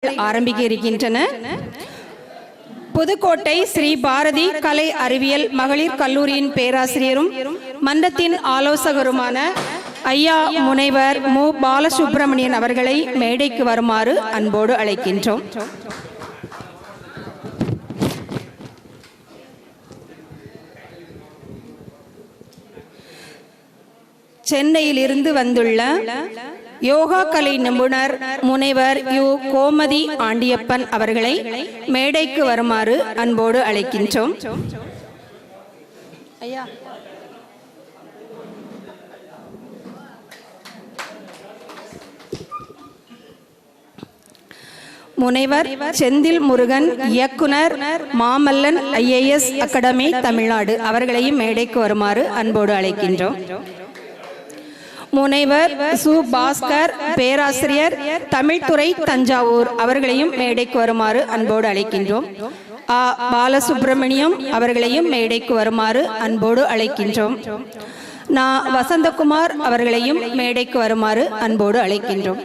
ஆரம்பிக்க இருக்கின்றன. புதுக்கோட்டை ஸ்ரீ பாரதி கலை அறிவியல் மகளிர் கல்லூரியின் பேராசிரியரும் மன்றத்தின் ஆலோசகருமான ஐயா முனைவர் மு பாலசுப்ரமணியன் அவர்களை மேடைக்கு வருமாறு அன்போடு அழைக்கின்றோம். சென்னையில் இருந்து வந்துள்ள யோகா கலை நிபுணர் முனைவர் யு கோமதி ஆண்டியப்பன் அவர்களை மேடைக்கு வருமாறு அன்போடு அழைக்கின்றோம். ஐயா முனைவர் செந்தில் முருகன், இயக்குனர், மாமல்லன் IAS அகாடமி தமிழ்நாடு அவர்களையும் மேடைக்கு வருமாறு அன்போடு அழைக்கின்றோம். முனைவர் சு பாஸ்கர், பேராசிரியர், தமிழ்துறை, தஞ்சாவூர் அவர்களையும் மேடைக்கு வருமாறு அன்போடு அழைக்கின்றோம். ஆ பாலசுப்ரமணியம் அவர்களையும் மேடைக்கு வருமாறு அன்போடு அழைக்கின்றோம். நா வசந்தகுமார் அவர்களையும் மேடைக்கு வருமாறு அன்போடு அழைக்கின்றோம்.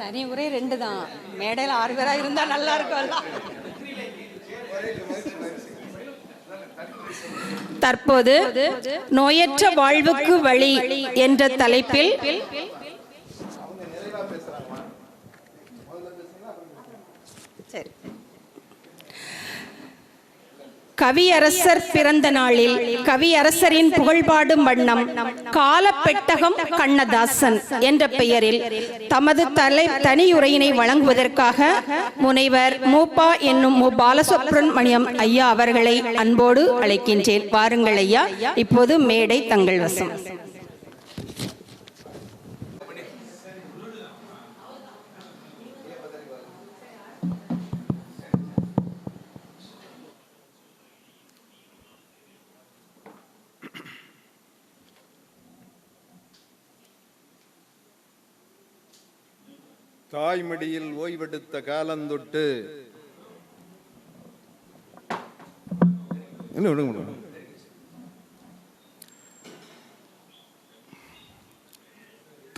தனி உரை 2 தான், மேடையில் 6 பேரா இருந்தா நல்லா இருக்கும்ல. தற்போது நோயற்ற வாழ்வுக்கு வழி என்ற தலைப்பில் கவியரசர் பிறந்த நாளில் கவியரசரின் புகழ்பாடும் வண்ணம் காலப்பெட்டகம் கண்ணதாசன் என்ற பெயரில் தமது தனியுரையினை வழங்குவதற்காக முனைவர் மூப்பா என்னும் மு பாலசுப்ரமணியம் ஐயா அவர்களை அன்போடு அழைக்கின்றேன். வாருங்கள் ஐயா, இப்போது மேடை தங்கள் வசம். தாய்மடியில் ஓய்வெடுத்த காலந்தொட்டு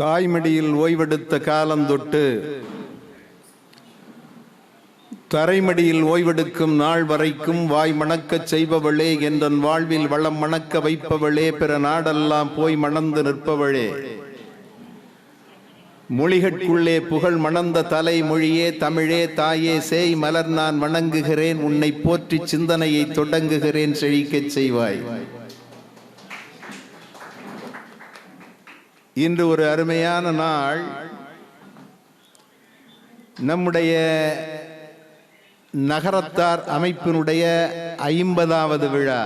தாய்மடியில் ஓய்வெடுத்த காலந்தொட்டு தரைமடியில் ஓய்வெடுக்கும் நாள் வரைக்கும் வாய் மணக்கச் செய்பவளே, என்றன் வாழ்வில் வளம் மணக்க வைப்பவளே, பிற நாடெல்லாம் போய் மணந்து நிற்பவளே, மொழிகட்குள்ளே புகழ் மணந்த தலை மொழியே, தமிழே, தாயே, சேய் மலர் நான் வணங்குகிறேன், உன்னை போற்றி சிந்தனையை தொடங்குகிறேன், செழிக்கச் செய்வாய். இன்று ஒரு அருமையான நாள். நம்முடைய நகரத்தார் அமைப்பினுடைய 50வது விழா.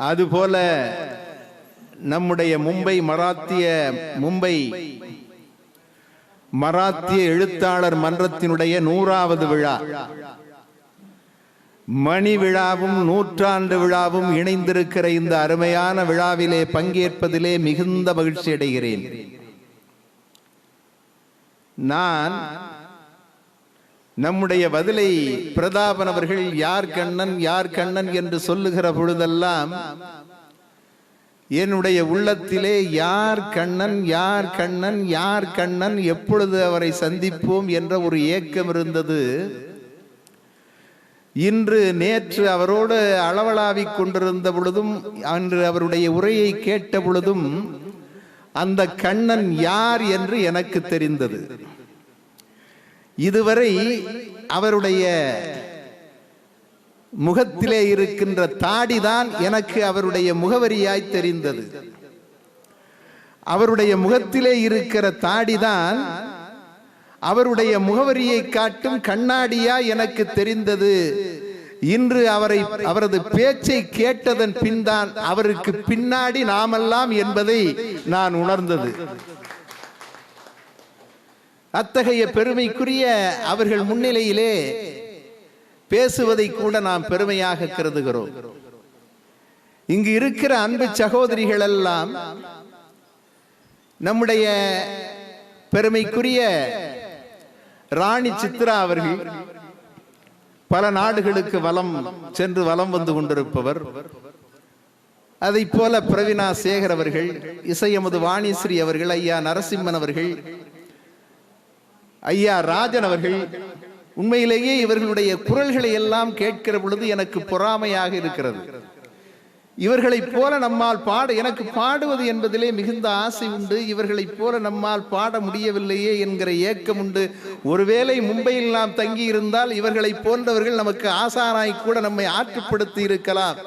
அதுபோல நம்முடைய மும்பை மராத்திய எழுத்தாளர் மன்றத்தினுடைய 100வது விழா. மணி விழாவும் 100ஆண்டு விழாவும் இணைந்திருக்கிற இந்த அருமையான விழாவிலே பங்கேற்பதிலே மிகுந்த மகிழ்ச்சி அடைகிறேன். நான் நம்முடைய வதிலை பிரதாபன் அவர்கள் யார் கண்ணன் என்று சொல்லுகிற பொழுதெல்லாம் என்னுடைய உள்ளத்திலே யார் கண்ணன் எப்பொழுது அவரை சந்திப்போம் என்ற ஒரு ஏக்கம் இருந்தது. நேற்று அவரோடு அளவலாவிக் கொண்டிருந்த பொழுதும், அன்று அவருடைய உரையை கேட்ட பொழுதும் அந்த கண்ணன் யார் என்று எனக்கு தெரிந்தது. இதுவரை அவருடைய முகத்திலே இருக்கின்ற தாடிதான் எனக்கு அவருடைய முகவரியாய் தெரிந்தது. அவருடைய முகத்திலே இருக்கிற தாடிதான் அவருடைய முகவரியை காட்டும் கண்ணாடியா எனக்கு தெரிந்தது. இன்று அவரது பேச்சை கேட்டதன் பின்தான் அவருக்கு பின்னாடி நாமெல்லாம் என்பதை நான் உணர்ந்தது. அத்தகைய பெருமைக்குரிய அவர்கள் முன்னிலையிலே பேசுவதை கூட நாம் பெருமையாக கருதுகிறோம். இங்கு இருக்கிற அன்பு சகோதரிகள் எல்லாம் நம்முடைய பெருமைக்குரிய ராணி சித்ரா அவர்கள் பல நாடுகளுக்கு வலம் வந்து கொண்டிருப்பவர். அதை போல பிரவீனா சேகர் அவர்கள், இசையமது வாணிஸ்ரீ அவர்கள், ஐயா நரசிம்மன் அவர்கள், ஐயா ராஜன் அவர்கள், உண்மையிலேயே இவர்களுடைய குரல்களை எல்லாம் கேட்கிற பொழுது எனக்கு பொறாமையாக இருக்கிறது. இவர்களைப் போல நம்மால் எனக்கு பாடுவது என்பதிலே மிகுந்த ஆசை உண்டு. இவர்களைப் போல நம்மால் பாட முடியவில்லையே என்கிற ஏக்கம் உண்டு. ஒருவேளை மும்பையில் நாம் தங்கி இருந்தால் இவர்களை போன்றவர்கள் நமக்கு ஆசானாய் கூட நம்மை ஆற்றுப்படுத்தி இருக்கலாம்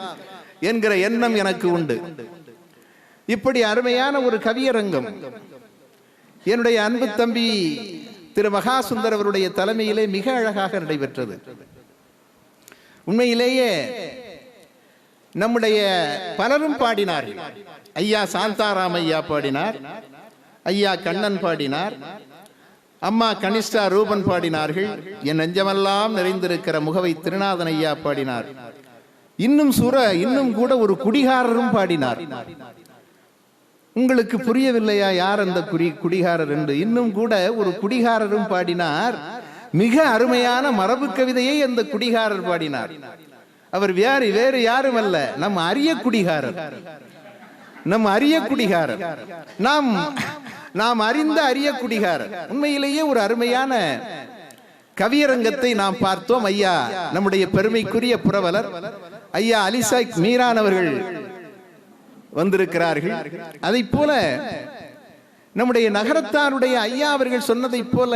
என்கிற எண்ணம் எனக்கு உண்டு. இப்படி அருமையான ஒரு கவியரங்கம் என்னுடைய அன்பு தம்பி திரு மகாசுந்தர் அவருடைய தலைமையிலே மிக அழகாக நடைபெற்றது. உண்மையிலேயே நம்முடைய பலரும் பாடினார்கள். ஐயா சாந்தாராம் ஐயா பாடினார், ஐயா கண்ணன் பாடினார், அம்மா கனிஷ்டா ரூபன் பாடினார்கள், என் நெஞ்சமெல்லாம் நிறைந்திருக்கிற முகவை திருநாதன் ஐயா பாடினார். இன்னும் கூட ஒரு குடிகாரரும் பாடினார். உங்களுக்கு புரியவில்லையா யார் அந்த குடிகாரர் என்று? இன்னும் கூட ஒரு குடிகாரரும் பாடினார். மிக அருமையான மரபு கவிதையை அந்த குடிகாரர் பாடினார். அவர் வேறு யாரும் அல்ல, நம் அரிய குடிகாரர். நாம் அறிந்த அரிய குடிகாரர். உண்மையிலேயே ஒரு அருமையான கவியரங்கத்தை நாம் பார்த்தோம். ஐயா நம்முடைய பெருமைக்குரிய புரவலர் ஐயா அலிசாக் மீரான் அவர்கள் வந்திருக்கிறார்கள். அதை போல நம்முடைய நகரத்தாருடைய ஐயா அவர்கள் சொன்னதை போல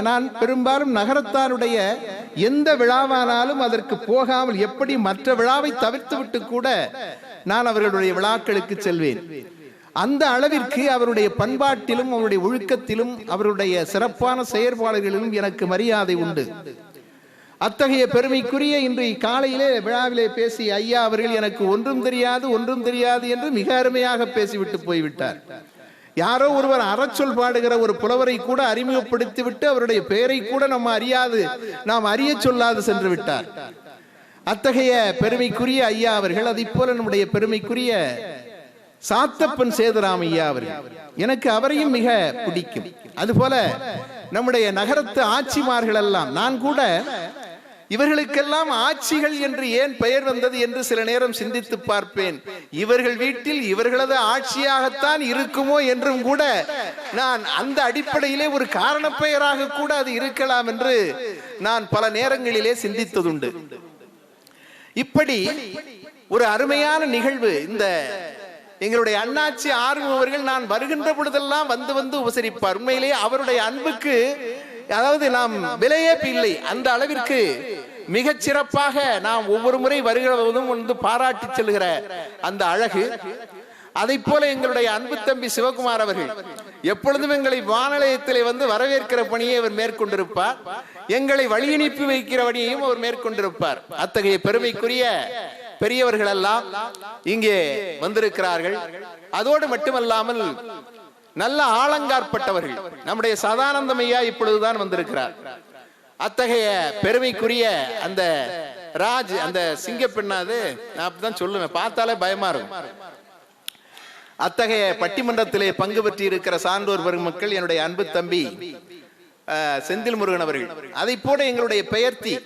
நான் பெரும்பாலும் நகரத்தாருடைய எந்த விழாவானாலும் அதற்கு போகாமல் எப்படி மற்ற விழாவை தவிர்த்து விட்டு கூட நான் அவர்களுடைய விழாக்களுக்கு செல்வேன். அந்த அளவிற்கு அவருடைய பண்பாட்டிலும் அவருடைய ஒழுக்கத்திலும் அவருடைய சிறப்பான செயற்பாடுகளிலும் எனக்கு மரியாதை உண்டு. அத்தகைய பெருமைக்குரிய இன்று காலையிலே விழாவிலே பேசி ஐயா அவர்கள் எனக்கு ஒன்றும் தெரியாது என்று மிக அருமையாக பேசிவிட்டு போய்விட்டார். யாரோ ஒருவர் அறச்சொல் பாடுகிற ஒரு புலவரை கூட அறிமுகப்படுத்தி விட்டு அவருடைய பெயரை கூட நாம் அறிய சொல்லாது சென்று விட்டார். அத்தகைய பெருமைக்குரிய ஐயா அவர்கள், அதை போல நம்முடைய பெருமைக்குரிய சாத்தப்பன் சேதுராம் ஐயா அவர்கள், எனக்கு அவரையும் மிக பிடிக்கும். அதுபோல நம்முடைய நகரத்து ஆட்சிமார்கள் எல்லாம், நான் கூட இவர்களுக்கெல்லாம் ஆட்சிகள் என்று ஏன் பெயர் வந்தது என்று சில நேரம் சிந்தித்து பார்ப்பேன். இவர்கள் வீட்டில் இவர்களது ஆட்சியாகத்தான் இருக்குமோ என்றும் கூட நான் அந்த அடிப்படையிலே ஒரு காரண பெயராக கூட அது இருக்கலாம் என்று நான் பல நேரங்களிலே சிந்தித்ததுண்டு. இப்படி ஒரு அருமையான நிகழ்வு இந்த எங்களுடைய அண்ணாச்சி ஆர்வம் அவர்கள் நான் வருகின்ற பொழுதெல்லாம் வந்து உபசரிப்பார். உண்மையிலேயே அவருடைய அன்புக்கு அதாவது நாம் விலையே இல்லை. அந்த அளவிற்கு மிகச் சிறப்பாக நாம் ஒவ்வொரு முறை வருகிறதும் வந்து பாராட்டி செல்கிற அந்த அழகு. அதை போல எங்களுடைய அன்பு தம்பி சிவகுமார் அவர்கள் எப்பொழுதும் எங்களை வானநிலையத்திலே வந்து வரவேற்கிற பணியை அவர் மேற்கொண்டிருப்பார். எங்களை வழியனுப்பி வைக்கிற பணியையும் அவர் மேற்கொண்டிருப்பார். அத்தகைய பெருமைக்குரிய பெரியவர்கள் எல்லாம் இங்கே வந்திருக்கிறார்கள். அதோடு மட்டுமல்லாமல் நல்ல ஆலங்காற்பட்டவர்கள் நம்முடைய சதானந்தம் ஐயா இப்பொழுதுதான் வந்திருக்கிறார். அத்தகைய பெருமைக்குரிய அந்த ராஜ், அந்த சிங்க பெண்ணாது நான் அப்படிதான் சொல்லுவேன், பார்த்தாலே பயமா இருக்கும். அத்தகைய பட்டிமன்றத்திலே பங்கு பெற்றி இருக்கிற சான்றோர் பெருமக்கள் என்னுடைய அன்பு தம்பி செந்தில் முருகன் அவர்கள், அதை போல எங்களுடைய பெயர்த்தி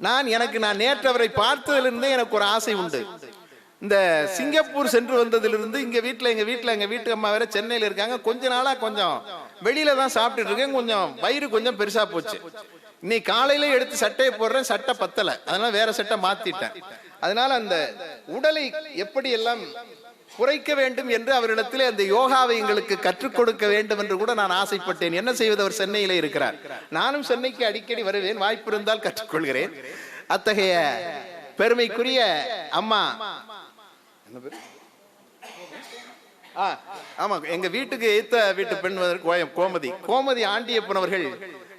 நான் நேற்று அவரை பார்த்ததிலிருந்தே எனக்கு ஒரு ஆசை உண்டு. இந்த சிங்கப்பூர் சென்று வந்ததிலிருந்து எங்க வீட்டு அம்மா வேற சென்னையில இருக்காங்க. கொஞ்ச நாளா கொஞ்சம் வெளியில தான் சாப்பிட்டுட்டு இருக்கேன். கொஞ்சம் வயிறு கொஞ்சம் பெருசா போச்சு. இன்னைக்கு காலையில எடுத்து சட்டையை போடுறேன், சட்டை பத்தல, அதனால வேற சட்டை மாத்திட்டேன். அதனால அந்த உடலை எப்படி எல்லாம் குறைக்க வேண்டும் என்று அவரிடத்திலே அந்த யோகாவை எங்களுக்கு கற்றுக் கொடுக்க வேண்டும் என்று கூட நான் ஆசைப்பட்டேன். என்ன செய்வது, அவர் சென்னையிலே இருக்கிறார். நானும் சென்னைக்கு அடிக்கடி வருவேன், வாய்ப்பு இருந்தால் கற்றுக்கொள்கிறேன். அத்தகைய பெருமைக்குரிய அம்மா, ஆமா, எங்க வீட்டுக்கு ஏத்த வீட்டு பெண் கோமதி ஆண்டியப்பன் அவர்கள்,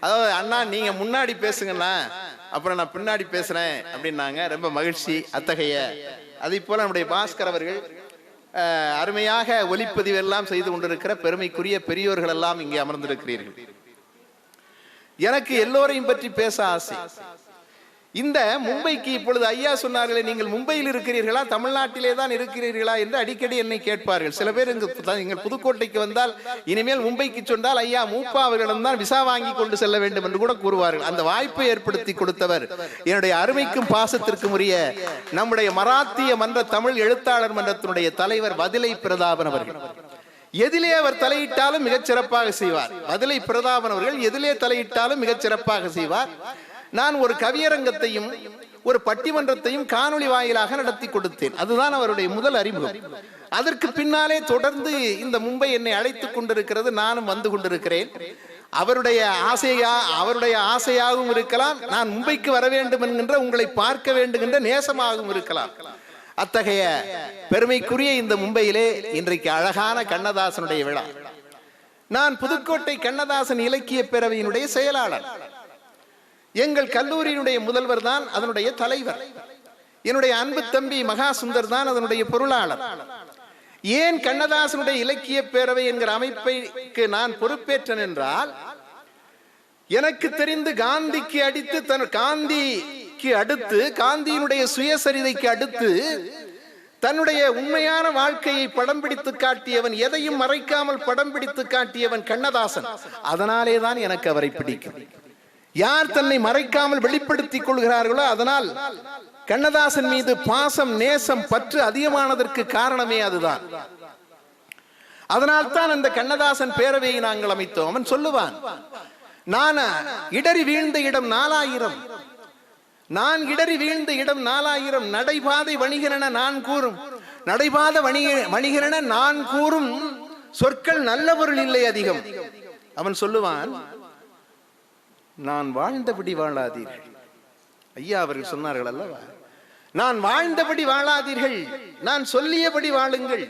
அதாவது அண்ணா நீங்க முன்னாடி பேசுங்கண்ணா, அப்புறம் நான் பின்னாடி பேசுறேன் அப்படின்னாங்க. ரொம்ப மகிழ்ச்சி. அத்தகைய அதை போல நம்முடைய பாஸ்கர் அவர்கள் அருமையாக ஒலிப்பதிவு எல்லாம் செய்து கொண்டிருக்கிற பெருமைக்குரிய பெரியோர்கள் எல்லாம் இங்கே அமர்ந்திருக்கிறீர்கள். எனக்கு எல்லோரையும் பற்றி பேச ஆசை. இந்த மும்பைக்கு இப்பொழுது ஐயா சொன்னார்களே, நீங்கள் மும்பையில் இருக்கிறீர்களா தமிழ்நாட்டிலே தான் இருக்கிறீர்களா என்று அடிக்கடி என்னை கேட்பார்கள். சில பேர் நீங்கள் புதுக்கோட்டைக்கு வந்தால் இனிமேல் மும்பைக்கு சொன்னால் ஐயா மூப்பா அவர்களிடம் தான் விசா வாங்கி கொண்டு செல்ல வேண்டும் என்று கூட கூறுவார்கள். அந்த வாய்ப்பை ஏற்படுத்தி கொடுத்தவர் என்னுடைய அருமைக்கும் பாசத்திற்கும் உரிய நம்முடைய மராத்திய மன்ற தமிழ் எழுத்தாளர் மன்றத்தினுடைய தலைவர் வதிலை பிரதாபன் அவர்கள். எதிலே அவர் தலையிட்டாலும் மிகச் சிறப்பாக செய்வார். வதிலை பிரதாபன் அவர்கள் எதிலே தலையிட்டாலும் மிகச் சிறப்பாக செய்வார். நான் ஒரு கவியரங்கத்தையும் ஒரு பட்டிமன்றத்தையும் காணொளி வாயிலாக நடத்தி கொடுத்தேன். அதுதான் அவருடைய முதல் அறிமுகம். அதற்கு பின்னாலே தொடர்ந்து இந்த மும்பை என்னை அழைத்துக் கொண்டிருக்கிறது, நானும் வந்து கொண்டிருக்கிறேன். அவருடைய ஆசையாகவும் இருக்கலாம், நான் மும்பைக்கு வர வேண்டும் என்கின்ற, உங்களை பார்க்க வேண்டும் என்ற நேசமாகவும் இருக்கலாம். அத்தகைய பெருமைக்குரிய இந்த மும்பையிலே இன்றைக்கு அழகான கண்ணதாசனுடைய விழா. நான் புதுக்கோட்டை கண்ணதாசன் இலக்கிய பேரவையினுடைய செயலாளர். எங்கள் கல்லூரியினுடைய முதல்வர் தான் அதனுடைய தலைவர். என்னுடைய அன்பு தம்பி மகா சுந்தர் தான் அதனுடைய பொருளாளர். ஏன் கண்ணதாசனுடைய இலக்கிய பேரவை என்கிற அமைப்புக்கு நான் பொறுப்பேற்றேன் என்றால், எனக்கு தெரிந்து காந்திக்கு அடுத்து காந்தியினுடைய சுயசரிதைக்கு அடுத்து தன்னுடைய உண்மையான வாழ்க்கையை படம் பிடித்து காட்டியவன், எதையும் மறைக்காமல் படம் பிடித்து காட்டியவன் கண்ணதாசன். அதனாலே தான் எனக்கு அவரை பிடிக்கும். யார் தன்னை மறைக்காமல் வெளிப்படுத்திக் கொள்கிறார்களோ அதனால் கண்ணதாசன் மீது பாசம், நேசம், பற்று அதிகமானதற்கு காரணமே அதுதான். அதனால் தான் அந்த கண்ணதாசன் பேரவையை நாங்கள் அமைத்தோம். அவன் சொல்லுவான், நான் இடறி வீழ்ந்த இடம் 4000, நான் இடறி வீழ்ந்த இடம் 4000, நடைபாதை வணிகரென நான் கூறும், நடைபாத வணிகரென நான் கூறும் சொற்கள் நல்ல பொருள் இல்லை அதிகம். அவன் சொல்லுவான், நான் வாழ்ந்தபடி வாழாதீர்கள். ஐயா அவர்கள் சொன்னார்கள் அல்லவா, நான் வாழ்ந்தபடி வாழாதீர்கள், நான் சொல்லியபடி வாழுங்கள்.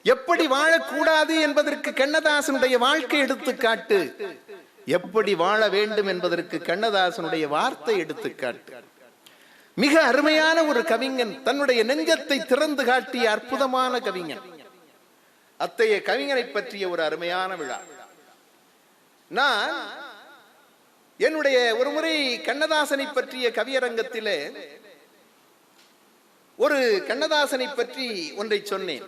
எப்படி வாழக்கூடாது என்பதற்கு கண்ணதாசனுடைய வாழ்க்கை எடுத்துக்காட்டு, எப்படி வாழ வேண்டும் என்பதற்கு கண்ணதாசனுடைய வார்த்தை எடுத்துக்காட்டு. மிக அருமையான ஒரு கவிஞன், தன்னுடைய நெஞ்சத்தை திறந்து காட்டிய அற்புதமான கவிஞன். அத்தகைய கவிஞனை பற்றிய ஒரு அருமையான விழா. நான் என்னுடைய ஒரு முறை கண்ணதாசனை பற்றிய கவியரங்கத்திலே ஒரு கண்ணதாசனை பற்றி ஒன்றை சொன்னேன்.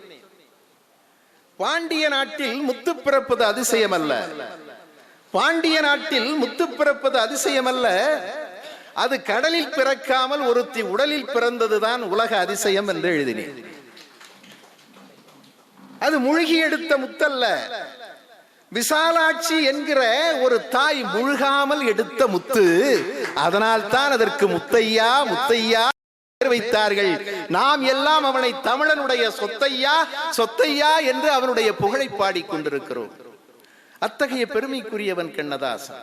பாண்டிய நாட்டில் முத்து பிறப்பது அதிசயம் அல்ல, பாண்டிய நாட்டில் முத்து பிறப்பது அதிசயம் அல்ல, அது கடலில் பிறக்காமல் ஒருத்தி உடலில் பிறந்ததுதான் உலக அதிசயம் என்று எழுதினேன். அது மூழ்கி எடுத்த முத்தல்ல, விசாலாட்சி என்கிற ஒரு தாய் முழுகாமல் எடுத்த முத்து. அதனால் தான் அதற்கு முத்தையா முத்தையா வைத்தார்கள். நாம் எல்லாம் அவனை தமிழனுடைய சொத்தையா சொத்தையா என்று அவனுடைய புகழை பாடிக்கொண்டிருக்கிறோம். அத்தகைய பெருமைக்குரியவன் கண்ணதாசன்.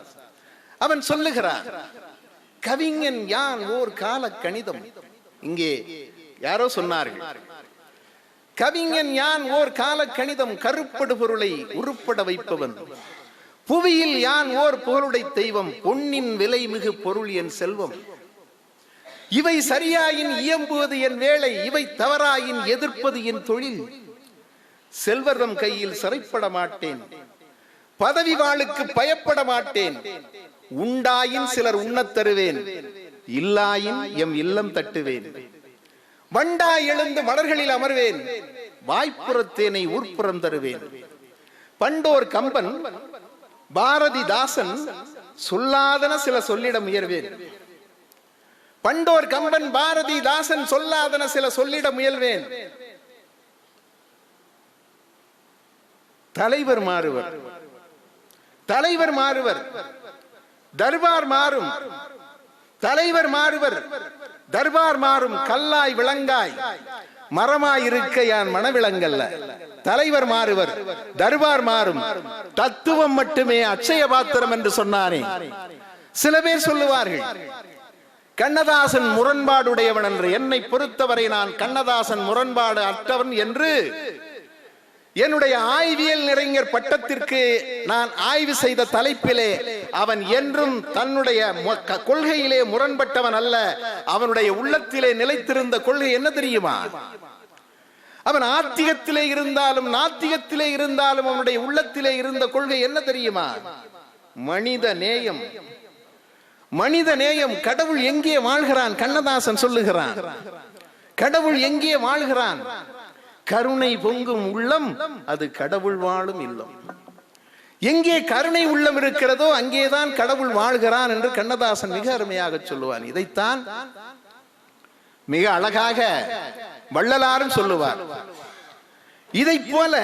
அவன் சொல்லுகிறான், கவிஞன் யான் ஓர் கால கணிதம். இங்கே யாரோ சொன்னார்கள், கவிஞன் யான் ஓர் கால கணிதம், கருப்படு பொருளை உருப்பட வைப்பவன். புவியில் யான் ஓர் புகழுடை தெய்வம், பொன்னின் விலை மிகு பொருள் என் செல்வம். இவை சரியாயின் இயம்புவது என் வேலை, இவை தவறாயின் எதிர்ப்பது என் தொழில். செல்வர்தம் கையில் சிறைப்பட மாட்டேன், பதவி வாளுக்கு பயப்பட மாட்டேன். உண்டாயின் சிலர் உண்ணத் தருவேன், இல்லாயின் எம் இல்லம் தட்டுவேன். வண்டாய் எழுந்து மலர்களில் அமர்வேன், வாய்ப்புறத்தேனை ஊர்ப்புறம் தருவேன். பண்டோர் கம்பன் பாரதிதாசன் சொல்லாதன சில சொல்லிட முயல்வேன். பண்டோர் கம்பன் பாரதிதாசன் சொல்லாதன சில சொல்லிட முயல்வேன். தலைவர் மாறுவர், தலைவர் மாறுவர், தர்பார் மாறும், தலைவர் மாறுவர், தர்பார் மாறும். கல்லாய் விளங்காய் மரமாய் இருக்க யான் மனவிளங்கல்ல. தலைவர் மாறுவர், தர்பார் மாறும், தத்துவம் மட்டுமே அட்சய பாத்திரம் என்று சொன்னானே. சில பேர் சொல்லுவார்கள், கண்ணதாசன் முரண்பாடுடையவன் என்று. என்னை பொறுத்தவரை நான் கண்ணதாசன் முரண்பாடு அற்றவன் என்று என்னுடைய ஆய்வியல் நிறைஞர் பட்டத்திற்கு நான் ஆய்வு செய்த தலைப்பிலே அவன் என்றும் தன்னுடைய கொள்கையிலே முரண்பட்டவன் அல்ல. அவனுடைய உள்ளத்திலே நிலைத்திருந்த கொள்கை என்ன தெரியுமா? அவன் ஆத்திகத்திலே இருந்தாலும் நாத்திகத்திலே இருந்தாலும் அவனுடைய உள்ளத்திலே இருந்த கொள்கை என்ன தெரியுமா? மனித நேயம். மனித நேயம். கடவுள் எங்கே வாழ்கிறான்? கண்ணதாசன் சொல்லுகிறான், கடவுள் எங்கே வாழ்கிறான்? கருணை பொங்கும் உள்ளம் அது கடவுள் வாழும் இல்லம். எங்கே கருணை உள்ளம் இருக்கிறதோ அங்கேதான் கடவுள் வாழ்கிறான் என்று கண்ணதாசன் மிக அருமையாக சொல்லுவான். இதைத்தான் மிக அழகாக வள்ளலாரும் சொல்லுவார். இதை போல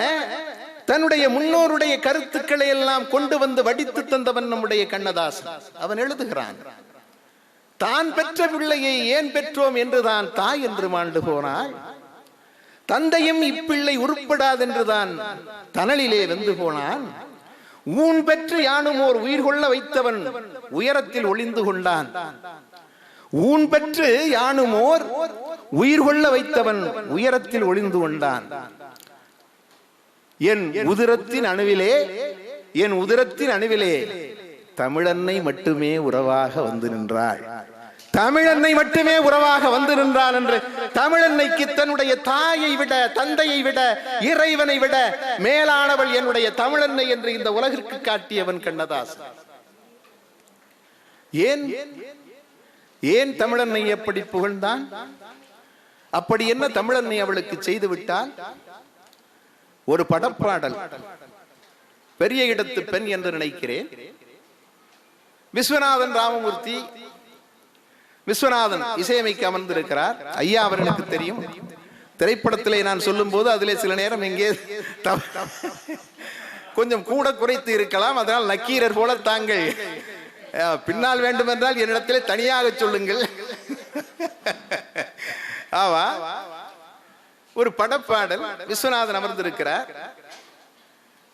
தன்னுடைய முன்னோருடைய கருத்துக்களை எல்லாம் கொண்டு வந்து வடித்து தந்தவன் நம்முடைய கண்ணதாசன். அவன் எழுதுகிறான், தான் பெற்ற பிள்ளையை ஏன் பெற்றோம் என்றுதான் தாய் என்று மாண்டு போனாள், தந்தையும் இப்பிள்ளை உருப்படாதென்றுதான் தனலிலே வெந்து போனான், ஊன் பெற்று யானும் ஓர் உயிர் கொள்ள வைத்தவன் உயரத்தில் ஒளிந்து கொண்டான், ஊன் பெற்று யானும் ஓர் உயிர் கொள்ள வைத்தவன் உயரத்தில் ஒளிந்து கொண்டான், என் உதிரத்தின் அணுவிலே, என் உதிரத்தின் அணுவிலே தமிழன்னை மட்டுமே உறவாக வந்து நின்றாள், தமிழன்னை மட்டுமே உறவாக வந்து நின்றான் என்று தமிழன்னைக்கு தன்னுடைய தாயை விட, தந்தையை விட, இறைவனை விட மேலானவள் என்னுடைய தமிழன்னை என்று இந்த உலகிற்கு காட்டியவன் கண்ணதாசன். ஏன் ஏன் தமிழன்னை எப்படி புகழ்ந்தான்? அப்படி என்ன தமிழன்னை அவளுக்கு செய்து விட்டால்? ஒரு படப்பாடல், பெரிய இடத்து பெண் என்று நினைக்கிறேன், விஸ்வநாதன் ராமமூர்த்தி, விஸ்வநாதன் இசையமைக்க அமர்ந்திருக்கிறார். ஐயா அவர்களுக்கு தெரியும், திரைப்படத்திலே நான் சொல்லும் போது அதிலே சில நேரம் எங்கே கொஞ்சம் கூட குறைத்து இருக்கலாம். அதனால் நக்கீரர் போல தாங்கள் பின்னால் வேண்டும் என்றால் என்னிடத்திலே தனியாக சொல்லுங்கள். ஆவா, ஒரு படப்பாடல், விஸ்வநாதன் அமர்ந்திருக்கிறார்,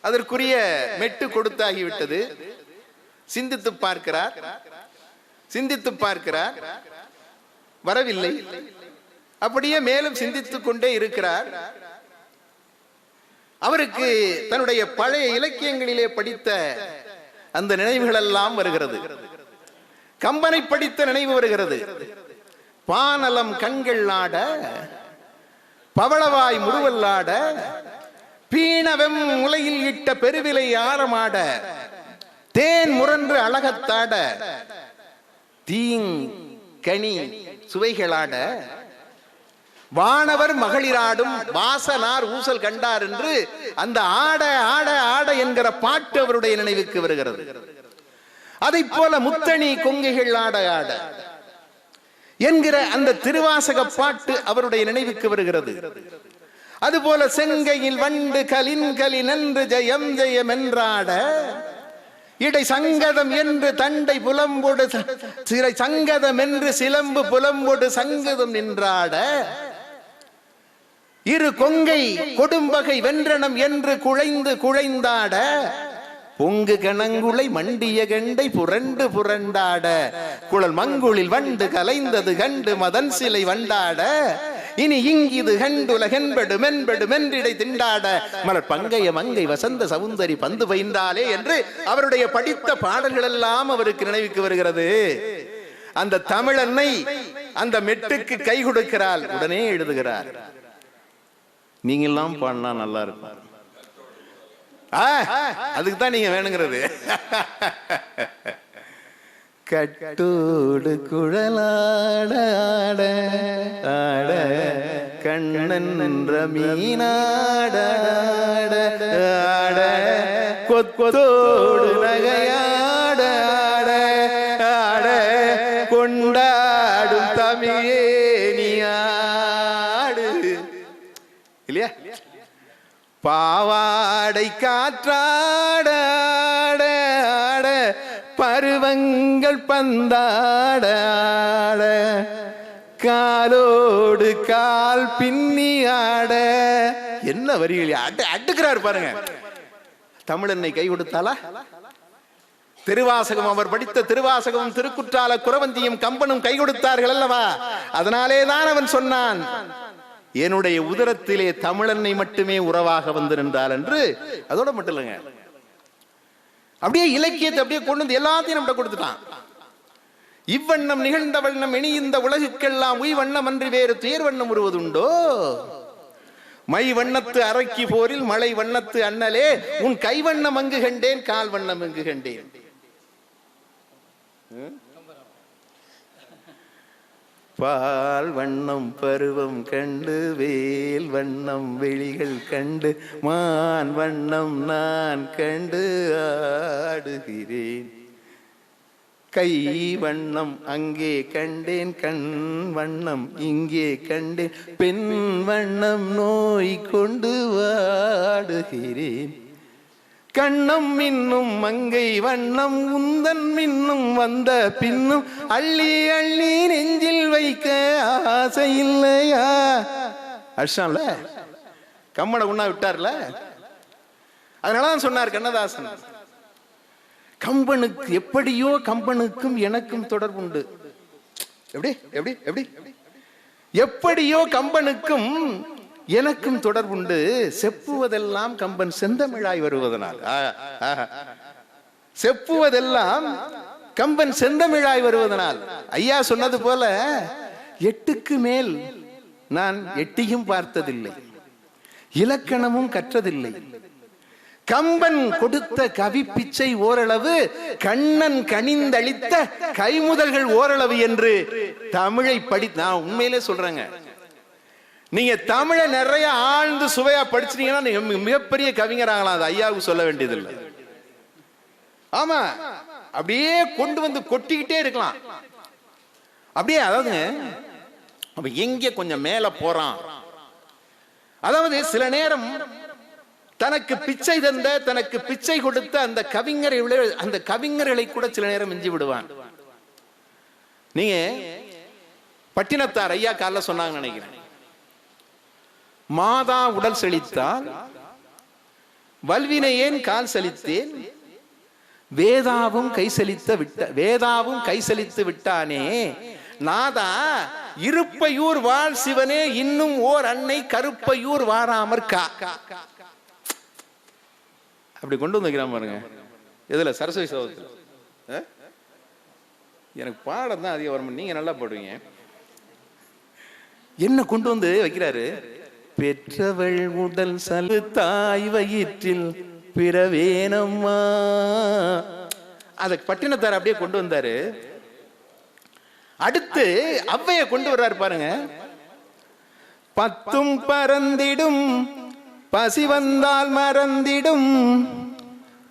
அதற்குரிய மெட்டு கொடுத்தாகிவிட்டது, சிந்தித்து பார்க்கிறார், சிந்தித்து பார்க்கிறார், வரவில்லை, அப்படியே மேலும் சிந்தித்துக் கொண்டே இருக்கிறார். அவருக்கு தன்னுடைய பழைய இலக்கியங்களிலே படித்த அந்த நினைவுகள் எல்லாம் வருகிறது. கம்பனை படித்த நினைவு வருகிறது. பானலம் கண்கள் ஆட, பவளவாய் முறுவல்லாட, பீனவெம் முலையில் இட்ட பெருவிலை ஆரமாட, தேன் முரன்று அழகத்தாட, தீங் கனி சுவைகளாட, வானவர் மகளிராடும் வாசனார் ஊசல் கண்டார் என்று அந்த ஆட ஆட ஆட என்கிற பாட்டு அவருடைய நினைவுக்கு வருகிறது. அதை போல முத்தணி கொங்கைகள் ஆட ஆட என்கிற அந்த திருவாசக பாட்டு அவருடைய நினைவுக்கு வருகிறது. அதுபோல செங்கையில் வண்டு கலின் கலின் என்று ஜெயம் ஜெயம் என்றாட, இடை சங்கதம் என்று தண்டை புலம்பொடு சிறை சங்கதம் என்று சிலம்பு புலம்பொடு சங்கதம் நின்றாட, இரு கொங்கை கொடும்பகை வென்றனம் என்று குழைந்து குழைந்தாட, பொங்கு கணங்குளை மண்டிய கண்டை புரண்டு புரண்டாட, குழல் மங்குளில் வண்டு கலைந்தது கண்டு மதன் சிலை வண்டாட, இனி இங்கிது கண்டுலகென்படு மென்படு மென்றிடை திண்டாட, மலர் பங்கைய மங்கை வசந்த சவுந்தரி பந்து பயின்றாலே என்று அவருடைய படித்த பாடல்கள் எல்லாம் அவருக்கு நினைவுக்கு வருகிறது. அந்த தமிழன்னை அந்த மெட்டுக்கு கை கொடுக்கிறாள், உடனே எழுதுகிறார், நீங்கெல்லாம் பாடினா நல்லா இருக்கும், அதுக்கு தான் நீங்க வேணுங்கிறது. கட்டோடு குழலாட ஆட ஆட, கண்ணன் என்ற மீனாட ஆட, கொத்தோடு நகையாட ஆட ஆட, கொண்டாடும் தமிழே நீ ஆடு. இல்லையா? பாவாடை காற்றாட ஆட ஆட, பருவங்கள் பந்தாட ஆட, காலோடு கால் பின்னி ஆட. என்ன வரிகள் அடுக்கிறார் பாருங்க. தமிழன்னை கை கொடுத்தாளா? திருவாசகம், அவர் படித்த திருவாசகம், திருக்குற்றால குறவஞ்சியும் கம்பனும் கை கொடுத்தார்கள் அல்லவா? அதனாலேதான் அவன் சொன்னான், என்னுடைய உதரத்திலே தமிழன்னை மட்டுமே உறவாக வந்து நின்றாள் என்று. அதோட மட்டும் இல்லைங்க, அப்படியே இலக்கியத்தை அப்படியே கொண்டு வந்து எல்லாத்தையும் நம்ம கொடுத்துட்டான். இவ்வண்ணம் நிகழ்ந்த வண்ணம் இனி இந்த உலகுக்கெல்லாம் உய் வண்ணம் அன்றி வேறு துயர் வண்ணம் உருவதுண்டோ, மை வண்ணத்து அரக்கி போரில் மலை வண்ணத்து அண்ணலே, உன் கை வண்ணம் அங்கு கண்டேன் கால் வண்ணம் எங்கு கண்டேன். பால் வண்ணம் பருவம் கண்டு வேல் வண்ணம் வெளிகள் கண்டு மான் வண்ணம் நான் கண்டு ஆடுகிறேன். கை வண்ணம் அங்கே கண்டேன், கண் வண்ணம் இங்கே கண்டேன், பெண் வண்ணம் நோய் கொண்டு வாடுகிறேன். கண்ணம் மின்னும் மங்கை வண்ணம் உந்தன் மின்னும் வந்த பின்னும் அள்ளி அள்ளி நெஞ்சில் வைக்க ஆசை இல்லையா? அடிச்சான்ல, கம்மனை உண்ணா விட்டார்ல. அதனாலதான் சொன்னார் கண்ணதாசன், கம்பனுக்கு எப்படியோ கம்பனுக்கும் எனக்கும் தொடர்புண்டு. எப்படி எப்படி எப்படி எப்படியோ கம்பனுக்கும் எனக்கும் தொடர்புண்டு, செப்புவதெல்லாம் கம்பன் செந்தமிழாய் வருவதனால். செப்புவதெல்லாம் கம்பன் செந்தமிழாய் வருவதனால். ஐயா சொன்னது போல 8க்கு மேல் நான் எட்டியும் பார்த்ததில்லை, இலக்கணமும் கற்றதில்லை. கம்பன் கொடுத்த கவி பிச்சை ஓரளவு, கண்ணன் கனிந்தளித்த கைமுதல்கள் ஓரளவு என்று தமிழை நான் உண்மையிலே சொல்றேங்க, நீங்க தமிழை நிறைய ஆழ்ந்து சுவையா படிச்சீங்கன்னா நீங்க மிகப்பெரிய கவிஞராகலாம். அது ஐயாவுக்கு சொல்ல வேண்டியதில்லை. ஆமா, அப்படியே கொண்டு வந்து கொட்டிக்கிட்டே இருக்கலாம். அப்படியே அதாவது அவன் எங்க கொஞ்சம் மேல போறான். அதாவது சில நேரம் தனக்கு பிச்சை தந்த, தனக்கு பிச்சை கொடுத்த அந்த கவிஞர்களை கூட சில நேரம் மிஞ்சி விடுவான். நீங்க பட்டினத்தார் ஐயா காலைல சொன்னாங்க நினைக்கிறேன், மாதா உடல் செழித்தால் வல்வினை ஏன் கால் செழித்தேன், வேதாவும் கை செழித்து விட்டானே நாதா, இருப்பையூர் வாழ் சிவனே இன்னும் ஓர் அன்னை கருப்பையூர் வாராமற் கா. அப்படி கொண்டு வந்துக்கிறான் பாருங்க. இதுல சரஸ்வதி சோதத்தில் எனக்கு பாடம் தான் அதிகம் வரும், நீங்க நல்லா பாடுவீங்க. என்ன கொண்டு வந்து வைக்கிறாரு, பெற்றவள் உடல் சலு தாய் வயிற்றில் பிறவேனம்மா. அத பட்டினத்தார் அப்படியே கொண்டு வந்தாரு. அடுத்து அவ்வைய கொண்டு வர்றாரு பாருங்க, பத்தும் பறந்திடும் பசி வந்தால் மறந்திடும்,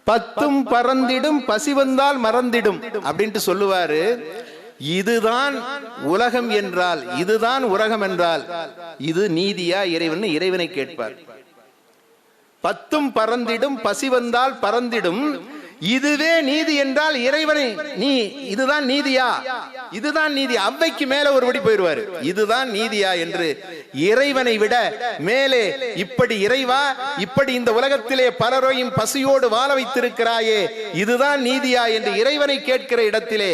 பத்தும் பறந்திடும் பசி வந்தால் மறந்திடும் அப்படின்ட்டு சொல்லுவாரு. இதுதான் உலகம் என்றால், இதுதான் உலகம் என்றால் இது நீதியா இறைவன் இறைவனை கேட்பார். பத்தும் பறந்திடும் பசி வந்தால் பறந்திடும், இதுவே நீதி என்றால் இறைவனை நீ இதுதான் நீதியா, இதுதான் நீதி. அவ்வைக்கு மேல ஒருபடி போயிடுவாரு, இதுதான் நீதியா என்று இறைவனை விட மேலே. இப்படி இறைவா, இப்படி இந்த உலகத்திலே பலரையும் பசியோடு வாழ வைத்திருக்கிறாயே, இதுதான் நீதியா என்று இறைவனை கேட்கிற இடத்திலே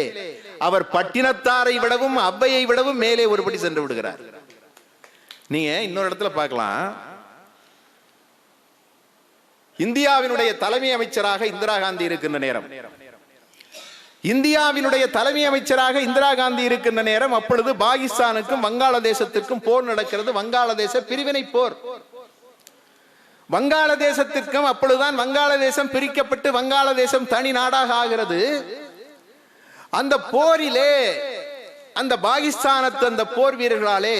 அவர் பட்டினத்தாரை விடவும் அவ்வையை விடவும் மேலே ஒருபடி சென்று விடுகிறார். நீங்க இன்னொரு இடத்துல பார்க்கலாம், இந்தியாவினுடைய தலைமை அமைச்சராக இந்திரா காந்தி இருக்கின்ற நேரம், இந்தியாவினுடைய தலைமை அமைச்சராக இந்திரா காந்தி இருக்கின்ற நேரம், அப்பொழுது பாகிஸ்தானுக்கும் வங்காளதேசத்திற்கும் போர் நடக்கிறது. வங்காளதேச பிரிவினை போர். வங்காளதேசத்திற்கும் அப்பொழுதுதான் வங்காளதேசம் பிரிக்கப்பட்டு வங்காளதேசம் தனி நாடாக ஆகிறது. அந்த போரிலே அந்த பாகிஸ்தானத்து அந்த போர் வீரர்களாலே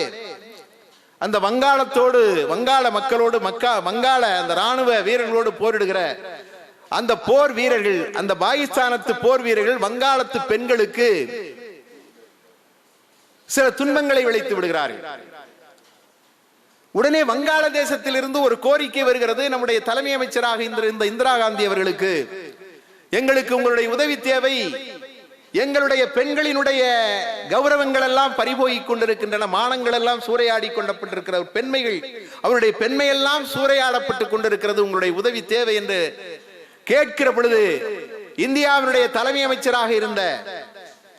அந்த வங்காளத்தோடு, வங்காள மக்களோடு, வங்காள அந்த ராணுவ வீரர்களோடு போரிடுகிற அந்த போர் வீரர்கள், அந்த பாகிஸ்தானத்து போர் வீரர்கள் வங்காளத்து பெண்களுக்கு சில துன்பங்களை விளைத்து விடுகிறார்கள். உடனே வங்காளதேசத்தில் இருந்து ஒரு கோரிக்கை வருகிறது, நம்முடைய தலைமை அமைச்சராக இருந்த இந்திரா காந்தி அவர்களுக்கு, எங்களுக்கு உங்களுடைய உதவி தேவை, எங்களுடைய பெண்களினுடைய கௌரவங்கள் எல்லாம் பறிபோகிக் கொண்டிருக்கின்றன, மானங்கள் எல்லாம் சூறையாடி கொண்டப்பட்டிருக்கிற பெண்மைகள், அவருடைய பெண்மையெல்லாம் சூறையாடப்பட்டுக் கொண்டிருக்கிறது, உங்களுடைய உதவி தேவை என்று கேட்கிற பொழுது இந்தியாவினுடைய தலைமை அமைச்சராக இருந்த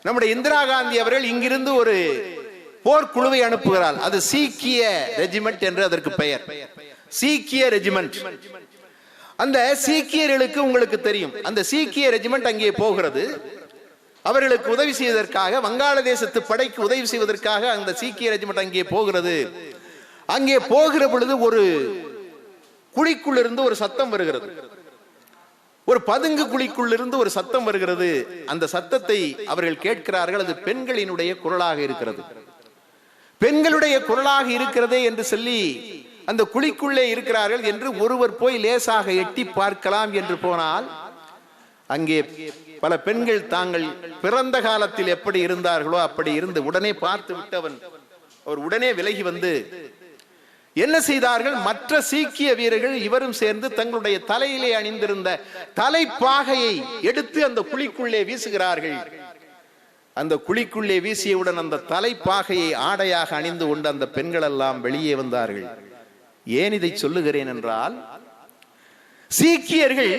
நம்முடைய இந்திரா காந்தி அவர்கள் இங்கிருந்து ஒரு போர்க்குழுவை அனுப்புகிறார். அது சீக்கிய ரெஜிமெண்ட் என்று அதற்கு பெயர், சீக்கிய ரெஜிமெண்ட். அந்த சீக்கியர்களுக்கு உங்களுக்கு தெரியும், அந்த சீக்கிய ரெஜிமெண்ட் அங்கே போகிறது. அவர்களுக்கு உதவி செய்வதற்காக, வங்காளதேசத்து படைக்கு உதவி செய்வதற்காக அந்த சீக்கிய ரெஜிமெண்ட் அங்கே போகிறது. அங்கே போகிற பொழுது ஒரு குழிக்குள் இருந்து ஒரு சத்தம் வருகிறது, ஒரு பதுங்கு குழிக்குள் இருந்து ஒரு சத்தம் வருகிறது. அந்த சத்தத்தை அவர்கள் கேட்கிறார்கள், அது பெண்களினுடைய குரலாக இருக்கிறது. பெண்களுடைய குரலாக இருக்கிறதே என்று சொல்லி அந்த குழிக்குள்ளே இருக்கிறார்கள் என்று ஒருவர் போய் லேசாக எட்டி பார்க்கலாம் என்று போனால் அங்கே பல பெண்கள் தாங்கள் பிறந்த காலத்தில் எப்படி இருந்தார்களோ அப்படி இருந்து உடனே பார்த்து விட்டவன் அவர் உடனே விலகி வந்து என்ன செய்தார்கள்? மற்ற சீக்கிய வீரர்கள் இவரும் சேர்ந்து தங்களுடைய தலையிலே அணிந்திருந்த தலைப்பாகையை எடுத்து அந்த குழிக்குள்ளே வீசுகிறார்கள். அந்த குழிக்குள்ளே வீசியவுடன் அந்த தலைப்பாகையை ஆடையாக அணிந்து கொண்டு அந்த பெண்கள் எல்லாம் வெளியே வந்தார்கள். ஏன் இதை சொல்லுகிறேன் என்றால், சீக்கியர்கள்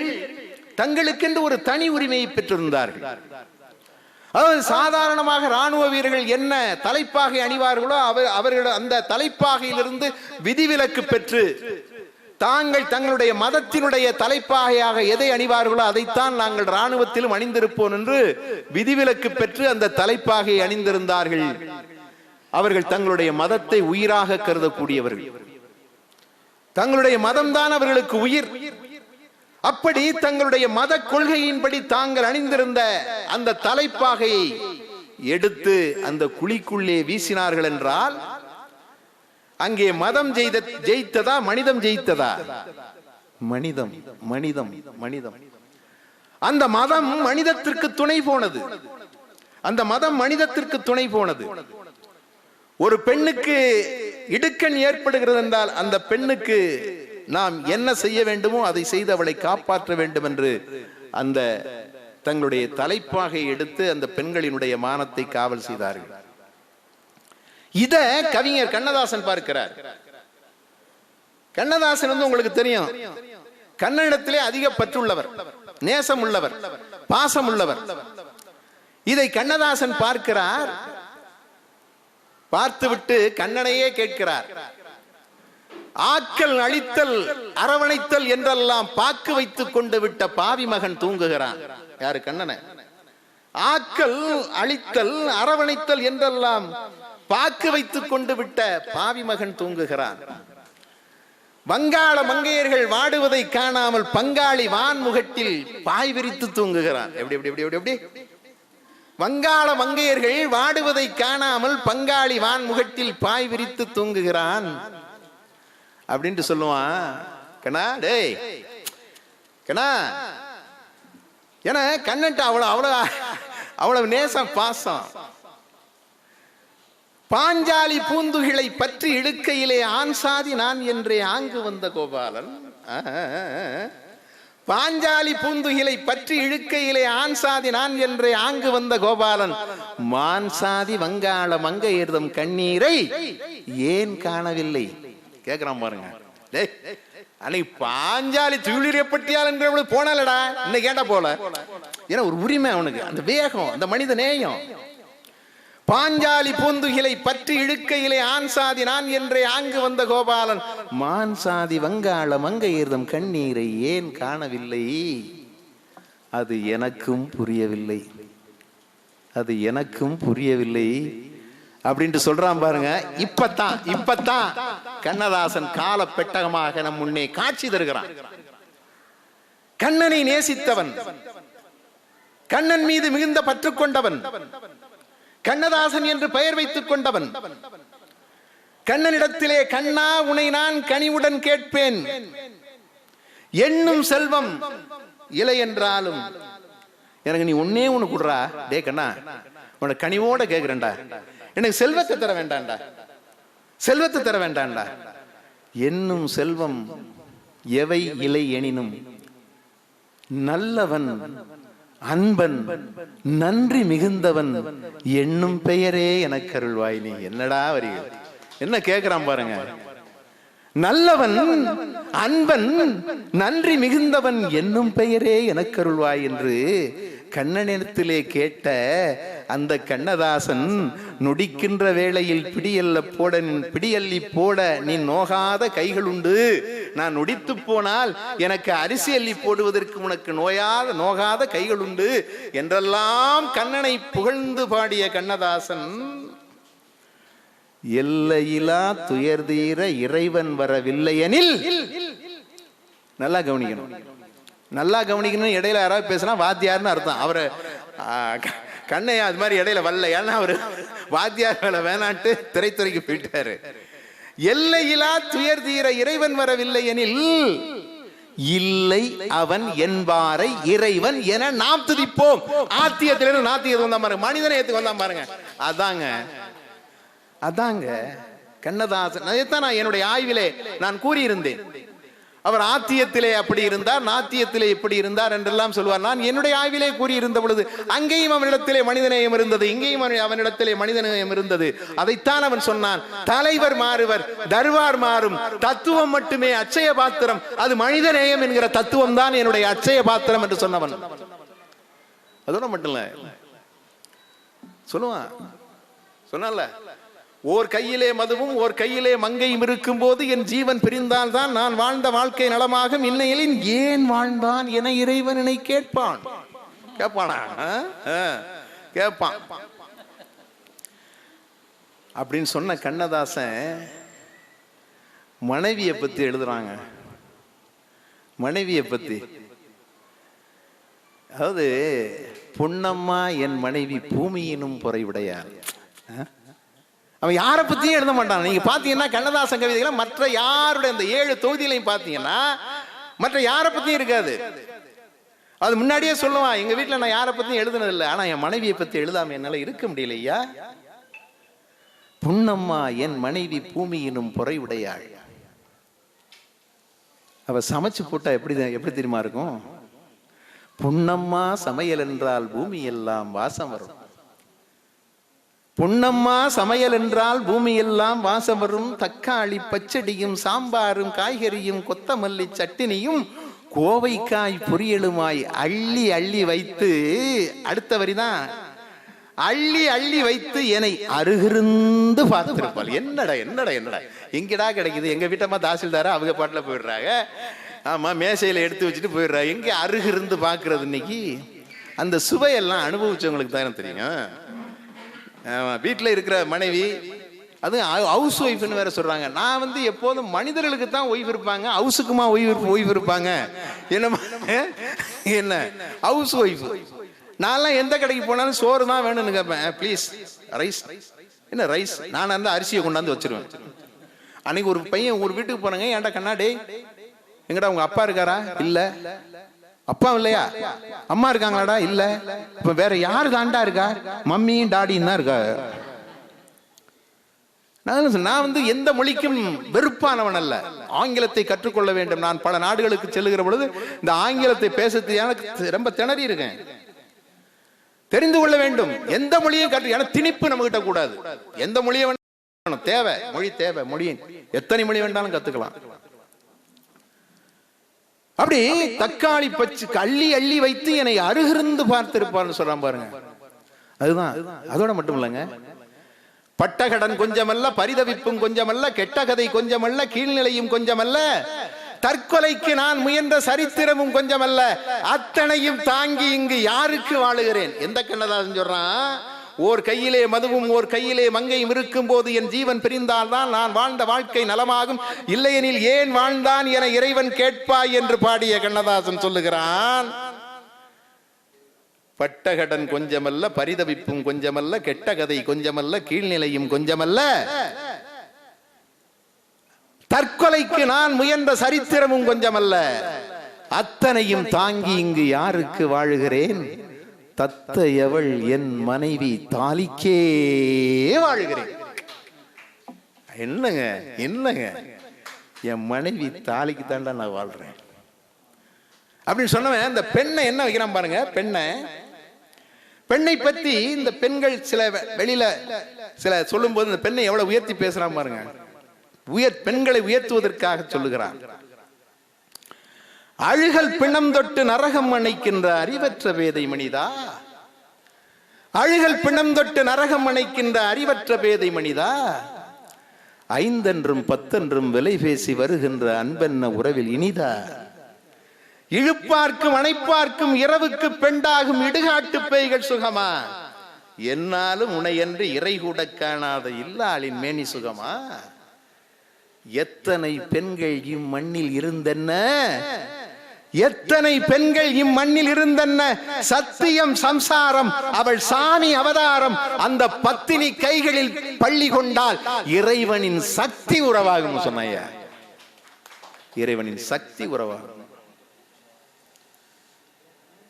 தங்களுக்கென்று ஒரு தனி உரிமையை பெற்றிருந்தார்கள். அதாவது சாதாரணமாக ராணுவ வீரர்கள் என்ன தலைப்பாகை அணிவார்களோ அவர்கள் அந்த தலைப்பாகையிலிருந்து விதிவிலக்கு பெற்று தாங்கள் தங்களுடைய மதத்தினுடைய தலைப்பாகையாக எதை அணிவார்களோ அதைத்தான் நாங்கள் ராணுவத்திலும் அணிந்திருப்போம் என்று விதிவிலக்கு பெற்று அந்த தலைப்பாகையை அணிந்திருந்தார்கள். அவர்கள் தங்களுடைய மதத்தை உயிராக கருதக்கூடியவர்கள். தங்களுடைய மதம்தான் அவர்களுக்கு உயிர். அப்படி தங்களுடைய மத கொள்கையின்படி தாங்கள் அணிந்திருந்த அந்த தலைப்பாகையை எடுத்து அந்த குழிக்குள்ளே வீசினார்கள் என்றால் அங்கே மதம் ஜெயித்ததா மனிதம் ஜெயித்ததா? மனிதம் மனிதம் மனிதம். அந்த மதம் மனிதத்திற்கு துணை போனது. அந்த மதம் மனிதத்திற்கு துணை போனது. ஒரு பெண்ணுக்கு இடுக்கண் ஏற்படுகிறது என்றால் அந்த பெண்ணுக்கு நாம் என்ன செய்ய வேண்டுமோ அதை செய்து அவளை காப்பாற்ற வேண்டும் என்று அந்த தங்களுடைய தலைப்பாகை எடுத்து அந்த பெண்களினுடைய மானத்தை காவல் செய்தார்கள். இத கவிஞர் கண்ணதாசன் பார்க்கிறார். கண்ணதாசன் வந்து உங்களுக்கு தெரியும், கண்ணனிடத்திலே அதிக பற்றுள்ளவர், நேசம் உள்ளவர், பாசம் உள்ளவர். இதை கண்ணதாசன் பார்க்கிறார். பார்த்துவிட்டு கண்ணனையே கேட்கிறார். ஆக்கல் அழித்தல் அரவணைத்தல் என்றெல்லாம் பாக்கு வைத்துக் கொண்டு விட்ட பாவி மகன் தூங்குகிறான். யாரு? கண்ணனை. ஆக்கல் அழித்தல் அரவணைத்தல் என்றெல்லாம் பாக்கு வைத்துக் கொண்டு விட்ட பாவி மகன் தூங்குகிறான். வங்காள மங்கையர்கள் வாடுவதை காணாமல் பங்காளி வான்முகட்டில் பாய் விரித்து தூங்குகிறான். எப்படி எப்படி எப்படி எப்படி எப்படி? வங்காள மங்கையர்கள் வாடுவதை காணாமல் பங்காளி வான்முகட்டில் பாய் விரித்து தூங்குகிறான் அப்படின்ட்டு சொல்லுவான். கண்ணா டேய் கண்ணா, ஏன்னா கண்ணன்ட்ட அவ்வளவு நேசம் பாசம். பாஞ்சாலி பூந்துகளை பற்றி இழுக்கையிலே ஆண் சாதி நான் என்றே ஆங்கு வந்த கோபாலன். பாஞ்சாலி பூந்துகளை பற்றி இழுக்கையிலே ஆண் சாதி நான் என்றே ஆங்கு வந்த கோபாலன் மான் சாதி வங்காள மங்கையர்தம் கண்ணீரை ஏன் காணவில்லை? கேக்குறான் பாருங்க. அன்னைக்கு பாஞ்சாலி துயிலியப்பட்டியால் என்கிற போனாலடா, இன்னைக்கு கேட்டா போல. ஏன்னா ஒரு உரிமை அவனுக்கு, அந்த வேகம், அந்த மனித நேயம். பாஞ்சாலி பூந்துகளை பற்றி இழுக்கையிலே ஆண் சாதி நான் என்றே ஆங்கு வந்த கோபாலன் மான் சாதி வங்காள மங்கையர்தம் கண்ணீரை ஏன் காணவில்லை? அது எனக்கும் புரியவில்லை, அது எனக்கும் புரியவில்லை அப்படின்ட்டு சொல்றான் பாருங்க. இப்பத்தான் கண்ணதாசன் கால பெட்டகமாக நம் முன்னே காட்சி தருகிறான். கண்ணனை நேசித்தவன், கண்ணன் மீது மிகுந்த பற்று கொண்டவன், கண்ணதாசன் என்று பெயர் வைத்துக் கொண்டவன், கண்ணனிடத்திலே கண்ணா உனை நான் கனிவுடன் கேட்பேன், எண்ணும் செல்வம் இலை என்றாலும் எனக்கு நீ ஒன்னே ஒண்ணு குடுறா, டே கண்ணா உன கனிவோட கேக்குறேன்டா, எனக்கு செல்வத்தை தர வேண்டாம்டா, செல்வத்தை தர வேண்டாம்டா. என்னும் செல்வம் எவை இலை எனினும் நல்லவன் அன்பன் நன்றி மிகுந்தவன் என்னும் பெயரே எனக்கு அருள்வாய். நீ என்னடா வரிகள், என்ன கேக்குறான் பாருங்க. நல்லவன் அன்பன் நன்றி மிகுந்தவன் என்னும் பெயரே எனக்கு அருள்வாய் என்று கண்ணனிடத்திலே கேட்ட அந்த கண்ணதாசன் நொடிக்கின்ற வேளையில் பிடியல்லி போட நீ நோகாத கைகள் உண்டு, நான் நொடித்து போனால் எனக்கு அரிசி அள்ளி போடுவதற்கு உனக்கு நோகாத கைகள் உண்டு என்றெல்லாம் கண்ணனை புகழ்ந்து பாடிய கண்ணதாசன் எல்லையிலா துயர்தீர இறைவன் வரவில்லை எனில், நல்லா கவனிக்கணும், நல்லா கவனிக்கணும். இடையில யாராவது பேசினா வாத்தியார்னு அர்த்தம். அவரை கண்ணையா அது மாதிரி இடையில வரல, ஏன்னா அவரு வாத்தியார் வேலை வேணான்ட்டு திரைத்துறைக்கு போயிட்டாரு. எல்லையிலா துயர் தீர இறைவன் வரவில்லை எனில் இல்லை அவன் என்பாரை இறைவன் என நாம் துதிப்போம். ஆத்தியத்திலிருந்து நாத்தியத்துக்கு வந்தா பாருங்க, மனிதநேயத்துக்கு வந்தா பாருங்க. அதாங்க கண்ணதாசன். அதைத்தான் நான் என்னுடைய ஆய்விலே நான் கூறியிருந்தேன். அவர் ஆத்தியத்திலே அப்படி இருந்தார், நாத்தியத்திலே இப்படி இருந்தார் என்றெல்லாம் சொல்வார். நான் என்னுடைய ஆய்விலே கூறியிருந்த பொழுது அங்கேயும் அவனிடத்திலே மனிதநேயம் இருந்தது, இங்கேயும் அவனிடத்திலே மனிதநேயம் இருந்தது. அதைத்தான் அவன் சொன்னான். தலைவர் மாறுவர், தர்பார் மாறும், தத்துவம் மட்டுமே அச்சய பாத்திரம், அது மனிதநேயம் என்கிற தத்துவம் தான் என்னுடைய அச்சய பாத்திரம் என்று சொன்னவன். அதோட மட்டும் இல்ல சொல்லுவான், சொன்னால ஓர் கையிலே மதுவும் ஓர் கையிலே மங்கையும் இருக்கும் போது என் ஜீவன் பிரிந்தால் தான் நான் வாழ்ந்த வாழ்க்கை நலமாகும், இல்லையெனில் ஏன் வாழ்ந்தான் என இறைவனை கேட்பான். கேட்பானா? கேட்பான். அப்படின்னு சொன்ன கண்ணதாசன் மனைவியை பத்தி எழுதுறாங்க. மனைவியை பத்தி, அதாவது பொன்னம்மா என் மனைவி பூமியினும் பொறையுடையார். அவன் யாரை பத்தியும் எழுத மாட்டான். நீங்க பாத்தீங்கன்னா கண்ணதாசன் கவிதைகளை மற்ற யாருடைய இந்த 7 தொகுதியிலையும் பாத்தீங்கன்னா மற்ற யாரை பத்தியும் இருக்காது. அது முன்னாடியே சொல்லுவான், எங்க வீட்டுல நான் யாரை பத்தியும் எழுதுனது இல்லை, ஆனா என் மனைவியை பத்தி எழுதாம என்னால இருக்க முடியலையா. பொன்னம்மா என் மனைவி பூமியினும் பொறையுடையாள். அவ சமைச்சு போட்டா எப்படி தெரியுமா இருக்கும்? பொன்னம்மா சமையல் என்றால் பூமி எல்லாம் வாசம் வரும். பொன்னம்மா சமையல் என்றால் பூமி எல்லாம் வாசம் வரும். தக்காளி பச்சடியும் சாம்பாரும் காய்கறியும் கொத்தமல்லி சட்டினியும் கோவைக்காய் பொரியலுமாய் அள்ளி அள்ளி வைத்து, அடுத்த வரிதான், அள்ளி அள்ளி வைத்து என்னை அருகிருந்து பார்த்திருப்பாள். என்னடா என்னடா என்னடா எங்கடா கிடைக்குது? எங்க வீட்டம்மா தாசில்தாரா அவங்க பாட்டுல போயிடுறாங்க, ஆமா மேசையில எடுத்து வச்சுட்டு போயிடுறாங்க. எங்க அருகிருந்து பாக்குறது? இன்னைக்கு அந்த சுவையெல்லாம் அனுபவிச்சவங்களுக்கு தானே தெரியும். வீட்டில் இருக்கிற மனைவி, அது ஹவுஸ் ஒய்ஃப்னு வேற சொல்றாங்க. நான் எப்போதும் மனிதர்களுக்கு தான் ஒய்ஃப் இருப்பாங்க, ஹவுஸுக்குமா ஒய்ஃப் இருப்பாங்க? என்ன ஹவுஸ் ஒய்ஃப்? நான்லாம் எந்த கடைக்கு போனாலும் சோறு தான் வேணும்னு கேட்பேன். Please rice. என்ன ரைஸ்? நான் அந்த அரிசியை கொண்டாந்து வச்சிருவேன். அன்னைக்கு ஒரு பையன் ஒரு வீட்டுக்கு போனாங்க, ஏன்டா கண்ணாடே எங்கடா உங்க அப்பா இருக்காரா? இல்ல. அப்பா இல்லையா? அம்மா இருக்காங்களாடா? இல்ல. இப்ப வேற யாரு தாண்டா இருக்கா? மம்மியும் டாடியும் தான் இருக்கா. நான் எந்த மொழிக்கும் வெறுப்பானவன் அல்ல. ஆங்கிலத்தை கற்றுக்கொள்ள வேண்டும். நான் பல நாடுகளுக்கு செல்லுகிற பொழுது இந்த ஆங்கிலத்தை பேசுறது எனக்கு ரொம்ப திணறி இருக்கேன். தெரிந்து கொள்ள வேண்டும். எந்த மொழியை கற்று, ஏன்னா திணிப்பு நம்ம கிட்ட கூடாது. எந்த மொழியை வேணும் தேவை, மொழி தேவை. மொழி எத்தனை மொழி வேண்டாலும் கத்துக்கலாம். அப்படி தக்காளி பச்சு அள்ளி அள்ளி வைத்து என்னை அருகிருந்து பார்த்திருப்பான்னு சொல்றான் பாருங்க. அதுதான். அதோட மட்டும் இல்லைங்க, பட்டகடன் கொஞ்சமல்ல, பரிதவிப்பும் கொஞ்சமல்ல, கெட்ட கதை கொஞ்சமல்ல, கீழ்நிலையும் கொஞ்சமல்ல, தற்கொலைக்கு நான் முயன்ற சரித்திரமும் கொஞ்சமல்ல, அத்தனையும் தாங்கி இங்கு யாருக்கு வாழுகிறேன்? எந்த கண்ணதாசன் சொல்றான்? ஓர் கையிலே மதுவும் ஓர் கையிலே மங்கையும் இருக்கும் போது என் ஜீவன் பிரிந்தால் தான் நான் வாழ்ந்த வாழ்க்கை நலமாகும், இல்லையெனில் ஏன் வாழ்ந்தான் என இறைவன் கேட்பாய் என்று பாடிய கண்ணதாசன் சொல்லுகிறான். பட்டகடன் கொஞ்சமல்ல, பரிதவிப்பும் கொஞ்சமல்ல, கெட்ட கதை கொஞ்சமல்ல, கீழ்நிலையும் கொஞ்சமல்ல, தற்கொலைக்கு நான் முயன்ற சரித்திரமும் கொஞ்சமல்ல, அத்தனையும் தாங்கி இங்கு யாருக்கு வாழுகிறேன்? தத்தையவள் என் மனைவி தாலிக்கே வாழுகிறேன். என்னங்க என்னங்க, என் மனைவி தாலிக்கு தாண்டா நான் வாழ்றேன் அப்படின்னு சொன்னவன் இந்த பெண்ணை என்ன வைக்கிறான் பாருங்க. பெண்ணை பத்தி இந்த பெண்கள் சில வெளியில சில சொல்லும் போது இந்த பெண்ணை எவ்வளவு உயர்த்தி பேசுறான் பாருங்க. பெண்களை உயர்த்துவதற்காக சொல்லுகிறான். அழுகல் பிணம் தொட்டு நரகம் அணைக்கின்ற அறிவற்ற பேதை மனிதா, அழுகல் பிணம் தொட்டு நரகம் அணைக்கின்ற அறிவற்ற பேதை மனிதா, 5 என்றும் 10 என்றும் விலை பேசி வருகின்ற அன்பென்ன உறவில் இனிதா, இழுப்பார்க்கும் அணைப்பார்க்கும் இரவுக்கு பெண்டாகும் இடுகாட்டு பேய்கள் சுகமா, என்னாலும் உனையன்று இறை கூட காணாத இல்லாளின் மேனி சுகமா, எத்தனை பெண்கள் இம்மண்ணில் இருந்தென்ன, எத்தனை பெண்கள் இம்மண்ணில் இருந்தன, சத்தியம் சம்சாரம், அவள் சாமி அவதாரம். அந்த பத்தினி கைகளில் பள்ளி கொண்டால் இறைவனின் சக்தி உறவாகும் சொன்னையா. இறைவனின் சக்தி உறவாகும்.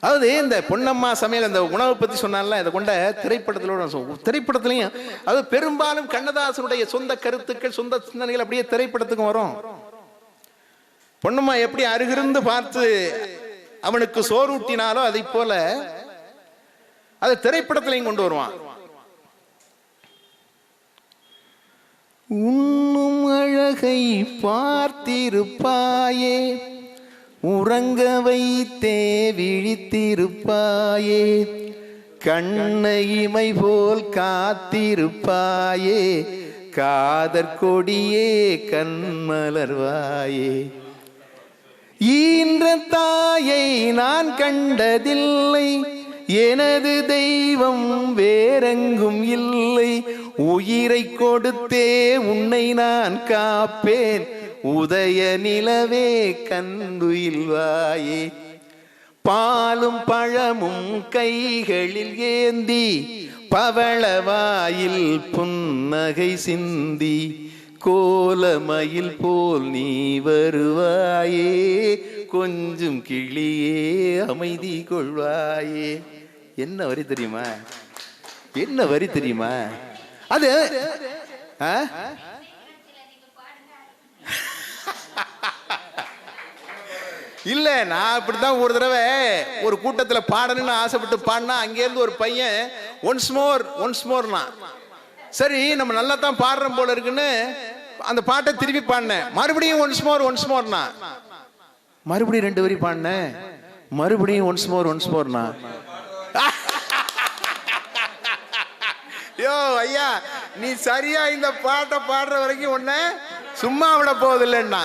அதாவது இந்த பொன்னம்மா சமையல் அந்த உணவை பத்தி சொன்னால இதை கொண்ட திரைப்படத்திலையும் அது பெரும்பாலும் கண்ணதாசனுடைய சொந்த கருத்துக்கள், சொந்த சிந்தனைகள் அப்படியே திரைப்படத்துக்கும் வரும். பொன்னம்மா எப்படி அருகிருந்து பார்த்து அவனுக்கு சோறூட்டினாலோ அதை போல அதை திரைப்படத்திலையும் கொண்டு வருவான். உண்ணும் அழகை பார்த்திருப்பாயே, உறங்க வைத்தே விழித்திருப்பாயே, கண்ணை இமை போல் காத்திருப்பாயே, காதற்கொடியே கண்மலர்வாயே. ஈன்ற தாயை நான் கண்டதில்லை, எனது தெய்வம் வேறெங்கும் இல்லை, உயிரை கொடுத்தே உன்னை நான் காப்பேன், உதய நிலவே கண்டுயில்வாயே. பாலும் பழமும் கைகளில் ஏந்தி, பவளவாயில் புன்னகை சிந்தி, கோலமயில் போல் நீ வருவாயே, கொஞ்சம் கிளியே அமைதி கொள்வாயே. என்ன வரி தெரியுமா? என்ன வரி தெரியுமா அது? இல்ல, நான் இப்படித்தான் ஒரு தடவை ஒரு கூட்டத்துல பாடணும்னு ஆசைப்பட்டு பாடினா, அங்கேருந்து ஒரு பையன் ஒன்ஸ் மோர்னா, சரி நம்ம நல்லா தான் பாடுறோம் போல இருக்குன்னு அந்த பாட்டை திருப்பி பாடினேன். மறுபடியும் ஒன்ஸ் மோர்னா, மறுபடியும் 2 வரி பாடினேன், மறுபடியும் ஒன்ஸ் மோர்னா. யோ ஐயா, நீ சரியா இந்த பாட்டை பாடுற வரைக்கும் ஒன்ன சும்மா விட போவதில்லைன்னா.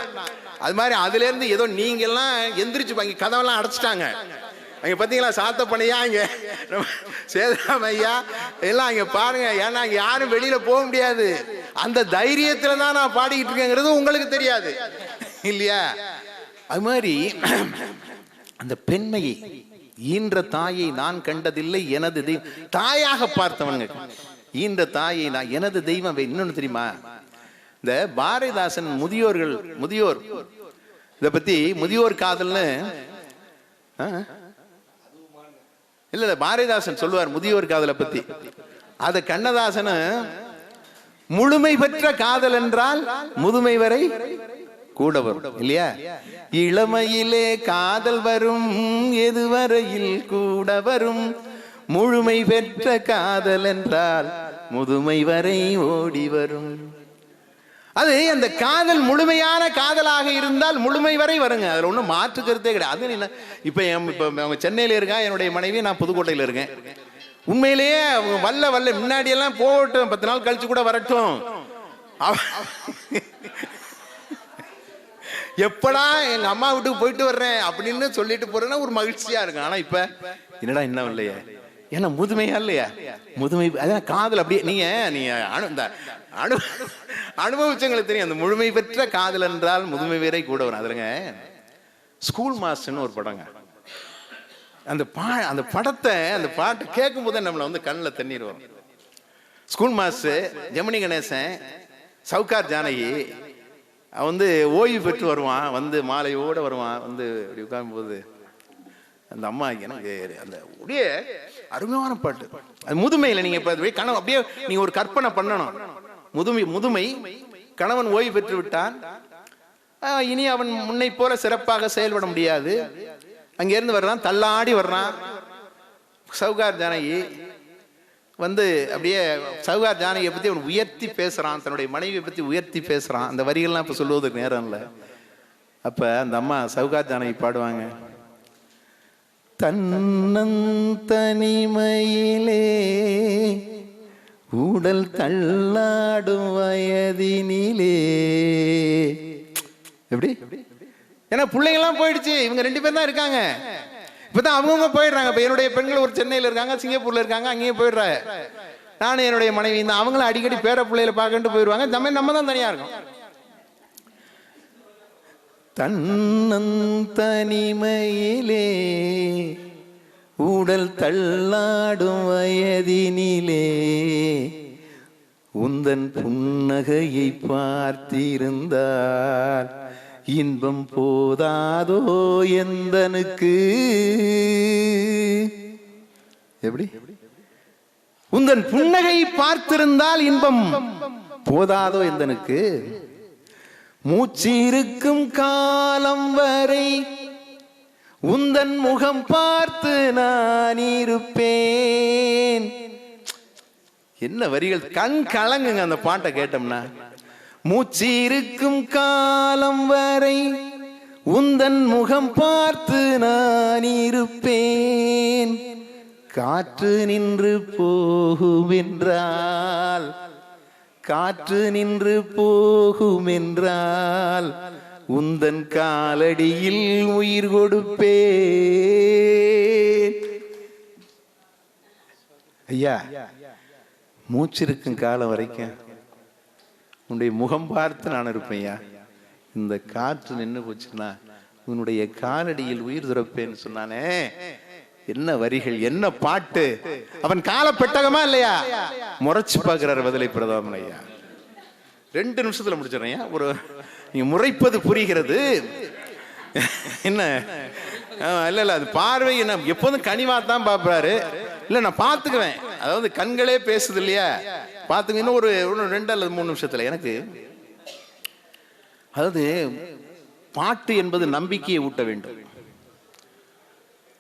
அது மாதிரி அதுல இருந்து ஏதோ நீங்க எல்லாம் எந்திரிச்சு பாங்க, கதவெல்லாம் அடைச்சிட்டாங்க அங்க பாத்தீங்களா, சாத்த பண்ணியா இங்க சேதாம் ஐயா எல்லாம் அங்க பாருங்க. ஏன்னா அங்க யாரும் வெளியில போக முடியாது. அந்த தைரியத்துல தான் நான் பாடிக்கிட்டு இருக்கேங்கிறது உங்களுக்கு தெரியாது இல்லையா? அது மாதிரி அந்த பெண்மையை, ஈன்ற தாயை நான் கண்டதில்லை, எனது தெய்வம் தாயாக பார்த்தவங்க, ஈன்ற தாயை நான் எனது தெய்வம். இன்னொன்னு தெரியுமா, இந்த பாரதிதாசன் முதியோர் இத பத்தி முதியோர் காதல்னு இல்ல பாரதிதாசன் சொல்லுவார் முதியோர் காதலை பத்தி. அத கண்ணதாசன் முழுமை பெற்ற காதல் என்றால் முதுமை வரை கூட வரும் இல்லையா? இளமையிலே காதல் வரும், எதுவரையில் கூட வரும், முழுமை பெற்ற காதல் என்றால் முதுமை வரை ஓடி வரும். அது அந்த காதல் முழுமையான காதலாக இருந்தால் முழுமை வரை வருங்க, அதுல ஒன்றும் மாற்று கருத்தே கிடையாது. அது இப்ப அவங்க சென்னையில இருக்கா என்னுடைய மனைவி, நான் புதுக்கோட்டையில இருக்கேன். உண்மையிலேயே அவங்க வல்ல முன்னாடி எல்லாம் போகட்டும், 10 நாள் கழிச்சு கூட வரட்டும், எப்படா எங்க அம்மா வீட்டுக்கு போயிட்டு வர்றேன் அப்படின்னு சொல்லிட்டு போறேன்னா ஒரு மகிழ்ச்சியா இருக்கும். ஆனா இப்ப என்னடா இன்னும் இல்லையா, ஏன்னா முதுமையா இல்லையா, முதுமை அதான் காதல். அப்படியே நீங்க அனுபவிச்சவங்களுக்கு தெரியும், அந்த முழுமை பெற்ற காதல் என்றால் முதுமை வேரை கூட வரும். அதுலங்க ஸ்கூல் மாஸ்டர்னு ஒரு படங்க, அந்த படத்தை அந்த பாட்டு கேட்கும் போதே நம்மள வந்து கண்ணில் தண்ணீர் வரும். ஸ்கூல் மாஸ்டர் ஜெமினி கணேசன், சவுகார் ஜானகி அவன் வந்து ஓய்வு பெற்று வருவான், வந்து மாலையோட வருவான், வந்து அப்படி உட்காரும் போது அந்த அம்மா எனக்கு அந்த அப்படியே அருமையான பாட்டு. அது முதுமையில நீங்க கனவு அப்படியே நீங்க ஒரு கற்பனை பண்ணணும். முதுமை கணவன் ஓய்வு பெற்று விட்டான், இனி அவன் முன்னை போல சிறப்பாக செயல்பட முடியாது. அங்கிருந்து வர்றான், தள்ளாடி வர்றான். சவுகார் ஜானகி வந்து அப்படியே சவுகார் ஜானகியை பத்தி அவன் உயர்த்தி பேசுறான், தன்னுடைய மனைவியை பத்தி உயர்த்தி பேசுறான். அந்த வரிகள்லாம் இப்ப சொல்லுவதற்கு நேரம் இல்லை. அப்ப அந்த அம்மா சவுகார் ஜானகி பாடுவாங்க, தன்னந்தனிமையிலே உடல் தள்ளாடும் வயதினிலே. எப்படி? ஏன்னா பிள்ளைங்கெல்லாம் போயிடுச்சு, இவங்க 2 பேர் தான் இருக்காங்க. இப்பதான் அவங்கவுங்க போயிடுறாங்க. இப்ப என்னுடைய பெண்கள் ஒரு சென்னையில இருக்காங்க, சிங்கப்பூர்ல இருக்காங்க, அங்கேயே போயிடுறாங்க. நானும் என்னுடைய மனைவி தான், அவங்களும் அடிக்கடி பேர பிள்ளைகளை பார்க்கட்டு போயிடுவாங்க. நம்ம தான் தனியா இருக்கோம். தன்னந்தனிமையிலே உடல் தள்ளாடும் வயதினிலே உந்தன் புன்னகையை பார்த்திருந்தால் இன்பம் போதாதோ எந்தனுக்கு. எப்படி? உந்தன் புன்னகை பார்த்திருந்தால் இன்பம் போதாதோ எந்தனுக்கு. மூச்சிருக்கும் காலம் வரை உந்தன் முகம் பார்த்து நான் இருப்பேன். என்ன வரிகள், கண் கலங்குங்க அந்த பாட்டை கேட்டோம்னா. மூச்சிருக்கும் காலம் வரை உந்தன் முகம் பார்த்து நான் இருப்பேன். காற்று நின்று போகுமென்றால், காற்று நின்று போகுமென்றால் உந்தன் காலடியில் உயிர் கொடுப்பேன். ஐயா, மூச்சிருக்கும் காலம் வரைக்கும் உன்னுடைய முகம் பார்த்து நான் இருப்பேன் ஐயா. இந்த காற்று நின்று போச்சுன்னா உன்னுடைய காலடியில் உயிர் துறப்பேன்னு சொன்னானே. என்ன வரிகள், என்ன பாட்டு! அவன் கால பெட்டகமா இல்லையா? முறைச்சு பார்க்கிறார் பதிலை பிரதாமன் ஐயா. 2 நிமிஷத்துல முடிச்சிடறேன். ஒரு நீங்க முறைப்பது புரிகிறது. என்ன இல்ல இல்ல, அது பார்வை என்ன எப்போதும் கனிவாத்தான் பாப்பாரு. இல்ல நான் பாத்துக்குவேன், அதாவது கண்களே பேசுது இல்லையா, பாத்துக்க. இன்னும் ஒரு 2 அல்லது 3 நிமிஷத்துல எனக்கு, அதாவது பாட்டு என்பது நம்பிக்கையை ஊட்ட வேண்டும்.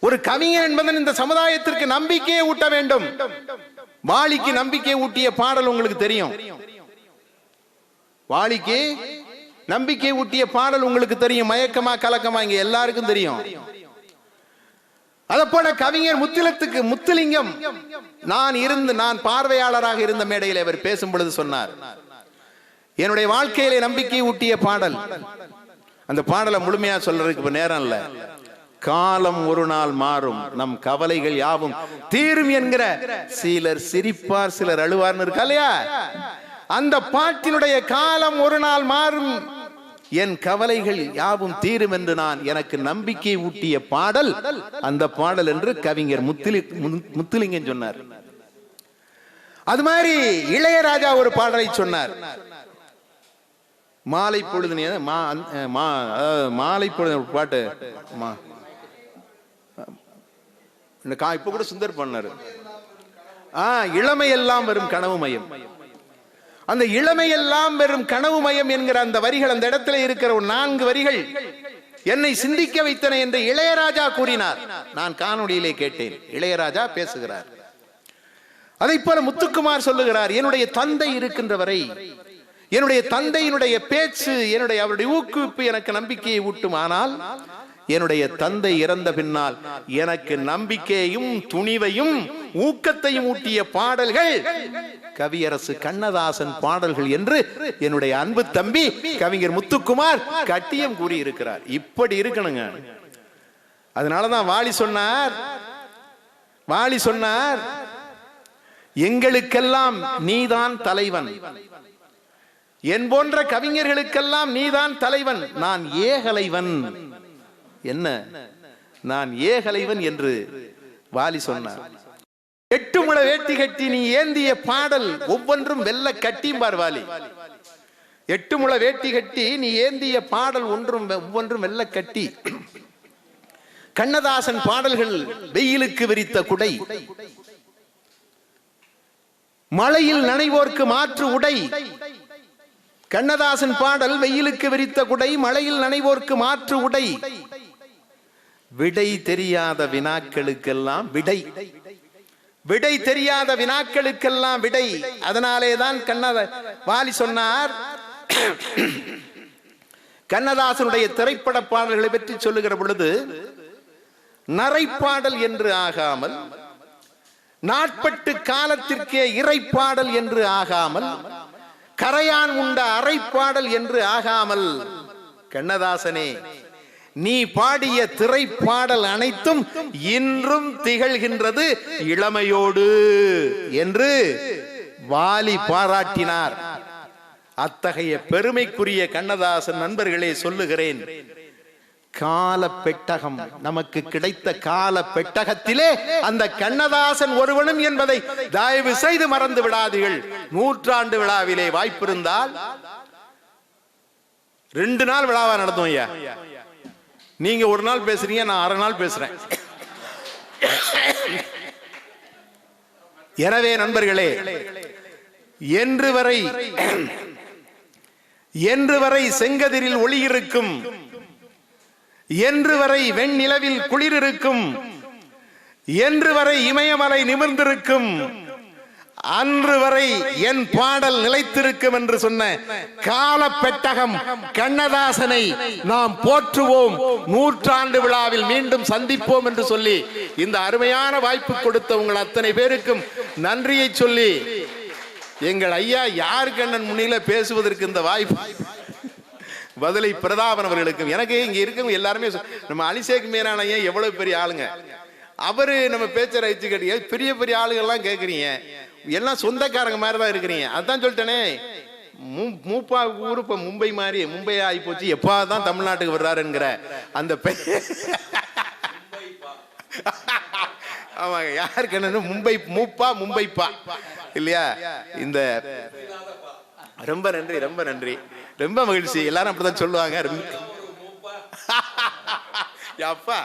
ஒரு கவிஞர் என்பதன் இந்த சமுதாயத்திற்கு நம்பிக்கையை ஊட்ட வேண்டும். வாலிக்கு நம்பிக்கை ஊட்டிய பாடல் உங்களுக்கு தெரியும். வாலிக்கு நம்பிக்கை ஊட்டிய பாடல் உங்களுக்கு தெரியும். மயக்கமா கலக்கமா, இங்க எல்லாருக்கும் தெரியும். அதை போல கவிஞர் முத்துலிங்கம் நான் பார்வையாளராக இருந்த மேடையில் அவர் பேசும் பொழுது சொன்னார், என்னுடைய வாழ்க்கையிலே நம்பிக்கை ஊட்டிய பாடல். அந்த பாடலை முழுமையா சொல்றதுக்கு நேரம் இல்ல. காலம் ஒரு நாள் மாறும், நம் கவலைகள் யாவும் தீரும் என்கிற, சிலர் சிரிப்பார் சிலர் அழுவார்னு இருக்கா இல்லையா? அந்த பாட்டினுடைய காலம் ஒரு நாள் மாறும், என் கவலைகள் யாவும் தீரும் என்று எனக்கு நம்பிக்கை ஊட்டிய பாடல் அந்த பாடல் என்று கவிஞர் முத்துலிங்கம் சொன்னார். அது மாதிரி இளையராஜா ஒரு பாடலை சொன்னார். மாலை பொழுது, மாலை பொழுது பாட்டு இப்ப கூட சுந்தர் பண்ணாரு. இளமையெல்லாம் வரும் கனவு மயம். அந்த இளமையெல்லாம் வெறும் கனவு மயம் என்கிற அந்த வரிகள், அந்த இடத்துல இருக்கிற 4 வரிகள் என்னை சிந்திக்க வைத்தன என்று இளையராஜா கூறினார். நான் காணொளியிலே கேட்டேன். இளையராஜா பேசுகிறார். அதை போல முத்துக்குமார் சொல்லுகிறார், என்னுடைய தந்தை இருக்கின்ற வரை, என்னுடைய தந்தையினுடைய பேச்சு, அவருடைய ஊக்குவிப்பு எனக்கு நம்பிக்கையை ஊட்டும். ஆனால் என்னுடைய தந்தை இறந்த பின்னால் எனக்கு நம்பிக்கையையும் துணிவையும் ஊக்கத்தையும் ஊட்டிய பாடல்கள் கவியரசு கண்ணதாசன் பாடல்கள் என்று என்னுடைய அன்பு தம்பி கவிஞர் முத்துக்குமார் கட்டியம் கூறி இருக்கிறார். இப்படி இருக்கணுங்க. அதனாலதான் வாலி சொன்னார், எங்களுக்கெல்லாம் நீதான் தலைவன், என் போன்ற கவிஞர்களுக்கெல்லாம் நீதான் தலைவன், நான் ஏகலைவன். என்ன, நான் ஏகலைவன் என்று வாலி சொன்னார். 8 முழ வேட்டி கட்டி நீ ஏந்திய பாடல் ஒவ்வொன்றும் வெள்ள கட்டியும்பார் வாலி. 8 முழ வேட்டி கட்டி நீ ஏந்திய பாடல் ஒவ்வொன்றும் வெள்ள கட்டி. கண்ணதாசன் பாடல்கள் வெயிலுக்கு விரித்த குடை, மழையில் நனைவோர்க்கு மாற்று உடை. கண்ணதாசன் பாடல் வெயிலுக்கு விரித்த குடை, மழையில் நனைவோர்க்கு மாற்று உடை. விடை தெரியாத வினாக்களுக்கெல்லாம் விடை, விடை தெரியாத வினாக்களுக்கெல்லாம் விடை. அதனாலேதான் வாலி சொன்னார், கண்ணதாசனுடைய திரைப்பட பாடல்களை பற்றி சொல்லுகிற பொழுது, நரைப்பாடல் என்று ஆகாமல், நாட்பட்டு காலத்திற்கே இறைப்பாடல் என்று ஆகாமல், கரையான் உண்ட அரைப்பாடல் என்று ஆகாமல், கண்ணதாசனே நீ பாடிய திரைப்பாடல் அனைத்தும் இன்றும் திகழ்கின்றது இளமையோடு என்று வாலி பாராட்டினார். அத்தகைய பெருமைக்குரிய கண்ணதாசன் நண்பர்களே சொல்லுகிறேன், கால பெட்டகம், நமக்கு கிடைத்த கால பெட்டகத்திலே அந்த கண்ணதாசன் ஒருவனும் என்பதை தயவு செய்து மறந்து விடாதீர்கள். 100ஆண்டு விழாவிலே வாய்ப்பிருந்தால் 2 நாள் விழாவா நடத்தும் ஐயா. நீங்க 1 நாள் பேசுறீங்க, நான் 1/2 நாள் பேசுறேன். எனவே நண்பர்களே, என்று வரை செங்கதிரில் ஒளி இருக்கும், என்று வரை வெண்ணிலவில் குளிர் இருக்கும், என்று வரை இமயமலை நிமிர்ந்திருக்கும், அன்று வரை என் பாடல் நிலைத்திருக்கும் என்று சொன்ன கால பெட்டகம் கண்ணதாசனை நாம் போற்றுவோம். 100ஆண்டு விழாவில் மீண்டும் சந்திப்போம் என்று சொல்லி இந்த அருமையான வாய்ப்பு கொடுத்த உங்கள் அத்தனை பேருக்கும் நன்றியை சொல்லி, எங்கள் ஐயா யார் கண்ணன் முன்னில பேசுவதற்கு இந்த வாய்ப்பு பதிலை பிரதாபன் அவர்களுக்கும், எனக்கு இங்க இருக்கவங்க எல்லாருமே நம்ம அலிசேக் மீரான எவ்வளவு பெரிய ஆளுங்க, அவரு நம்ம பேச்ச ரசிச்சு கேட்டீங்க. பெரிய பெரிய ஆளுகள்லாம் கேட்குறீங்க, எல்லாம் சொந்தக்காரங்க மாதிரி தான் இருக்கிறீங்க. அதான் சொல்லிட்டேனே, மூப்பா ஊரு இப்ப மும்பை மாதிரி மும்பை ஆகி போச்சு, எப்பாதான் தமிழ்நாட்டுக்கு வர்றாருங்கிற அந்த ஆமாங்க, யாருக்கு என்ன மும்பை மூப்பா மும்பைப்பா இல்லையா? இந்த ரொம்ப நன்றி, ரொம்ப நன்றி, ரொம்ப மகிழ்ச்சி. எல்லாரும் அப்படிதான் சொல்லுவாங்க. அப்பா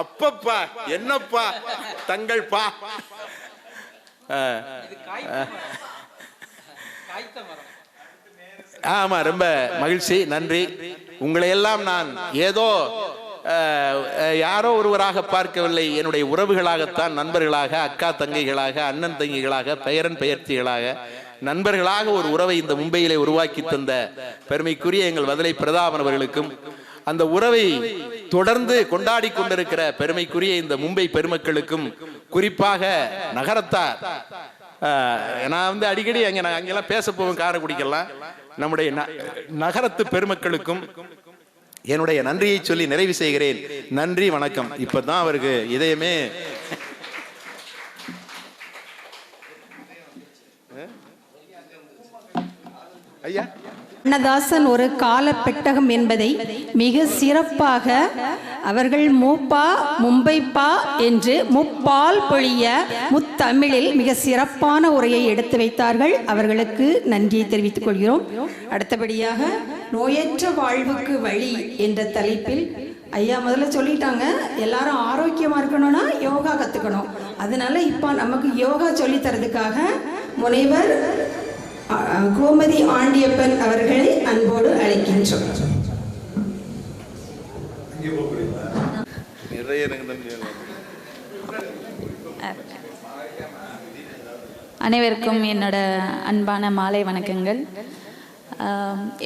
அப்பப்பா என்னப்பா தங்கள் பா. ஆமா, ரொம்ப மகிழ்ச்சி, நன்றி. உங்களை எல்லாம் நான் ஏதோ யாரோ ஒருவராக பார்க்கவில்லை, என்னுடைய உறவுகளாகத்தான், நண்பர்களாக, அக்கா தங்கைகளாக, அண்ணன் தங்கைகளாக, பெயரன் பெயர்த்திகளாக, நண்பர்களாக ஒரு உறவை இந்த மும்பையிலே உருவாக்கி தந்த பெருமைக்குரிய எங்கள் வதலை பிரதாபன் அவர்களுக்கும், அந்த உறவை தொடர்ந்து கொண்டாடி கொண்டிருக்கிற பெருமைக்குரிய இந்த மும்பை பெருமக்களுக்கும், குறிப்பாக நகரத்தார், நான் அடிக்கடி அங்கெல்லாம் பேச போவேன், காரைக்குடிக்கெல்லாம், நம்முடைய நகரத்து பெருமக்களுக்கும் என்னுடைய நன்றியை சொல்லி நிறைவு செய்கிறேன். நன்றி, வணக்கம். இப்பதான் அவருக்கு இதயமே ஐயா கண்ணதாசன் ஒரு கால பெட்டகம் என்பதை மிக சிறப்பாக அவர்கள் மூப்பா மும்பைப்பா என்று முப்பால் பொழிய முத்தமிழில் மிக சிறப்பான உரையை எடுத்து வைத்தார்கள். அவர்களுக்கு நன்றியை தெரிவித்துக் கொள்கிறோம். அடுத்தபடியாக நோயற்ற வாழ்வுக்கு வழி என்ற தலைப்பில் ஐயா முதல்ல சொல்லிட்டாங்க, எல்லாரும் ஆரோக்கியமா இருக்கணும்னா யோகா கத்துக்கணும். அதனால இப்ப நமக்கு யோகா சொல்லி தரதுக்காக முனைவர் கோமதி ஆண்டியப்பன் அவர்களை அன்போடு அழைக்கின்றோம். அனைவருக்கும் என்னோட அன்பான மாலை வணக்கங்கள்.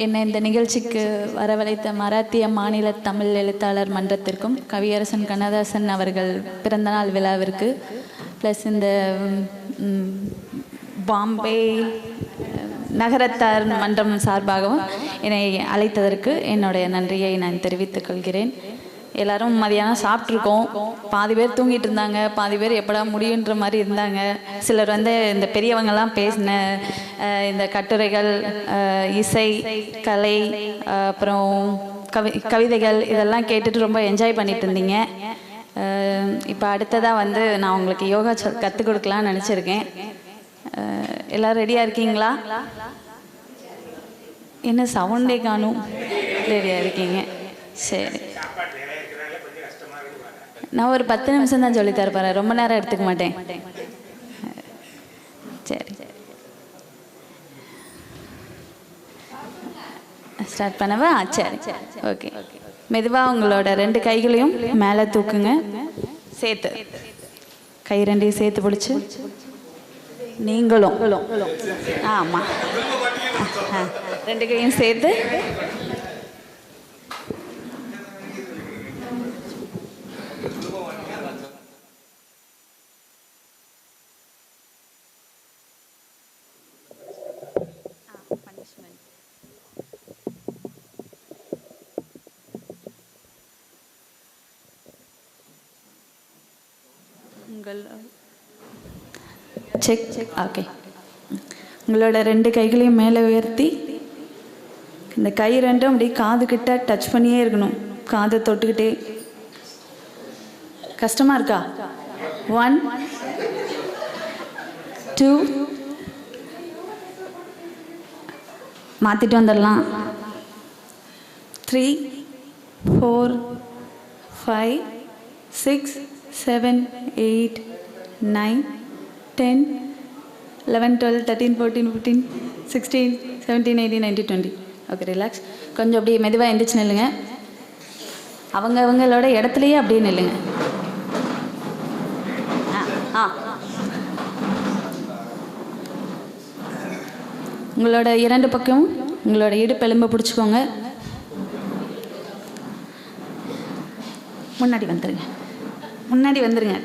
என்னை இந்த நிகழ்ச்சிக்கு வரவழைத்த மராத்திய மாநில தமிழ் எழுத்தாளர் மன்றத்திற்கும், கவியரசன் கண்ணதாசன் அவர்கள் பிறந்தநாள் விழாவிற்கு, ப்ளஸ் இந்த பாம்பே நகரத்தார் மன்றம் சார்பாகவும் என்னை அழைத்ததற்கு என்னுடைய நன்றியை நான் தெரிவித்துக் கொள்கிறேன். எல்லாரும் மதியானம் சாப்பிட்ருக்கோம். பாதி பேர் தூங்கிட்டு இருந்தாங்க, பாதி பேர் எப்படா முடியுன்ற மாதிரி இருந்தாங்க. சிலர் இந்த பெரியவங்கெல்லாம் பேசின இந்த கட்டுரைகள், இசை, கலை, அப்புறம் கவிதைகள் இதெல்லாம் கேட்டுட்டு ரொம்ப என்ஜாய் பண்ணிட்டு இருந்தீங்க. இப்போ அடுத்ததாக நான் உங்களுக்கு யோகா கற்றுக் கொடுக்கலான்னு நினச்சிருக்கேன். எல்லோரும் ரெடியாக இருக்கீங்களா? என்ன சவுண்டே காணும்? ரெடியாக இருக்கீங்க? சரி, நான் ஒரு 10 நிமிஷம் தான் சொல்லி தரப்போறேன், ரொம்ப நேரம் எடுத்துக்க மாட்டேன். சரி, ஸ்டார்ட் பண்ணவா? சரி, ஓகே. மெதுவாக உங்களோட 2 கைகளையும் மேலே தூக்குங்க. சேர்த்து கை 2ஐயும் சேர்த்து பிடிச்சி நீங்களும், ஆமாம், 2 கையும் சேர்த்து செக். ஓகே, உங்களோட 2 கைகளையும் மேலே உயர்த்தி இந்த கை 2ம் அப்படியே காது கிட்ட டச் பண்ணியே இருக்கணும். காதை தொட்டுக்கிட்டே. கஷ்டமாக இருக்கா? 1 2 மாற்றிட்டு வந்துடலாம். 3 4 5 6 7 8 9 10 11 12 13 14 15 16 17 18 19 20. Okay, relax. கொஞ்சம் அப்படியே மெதுவாக எந்திரிச்சு நில்லுங்க. அவங்களோட இடத்துலையே அப்படியே நில்லுங்க. உங்களோட 2 பக்கம் உங்களோட இடுப்பெலும்பை பிடிச்சிக்கோங்க. முன்னாடி வந்துருங்க.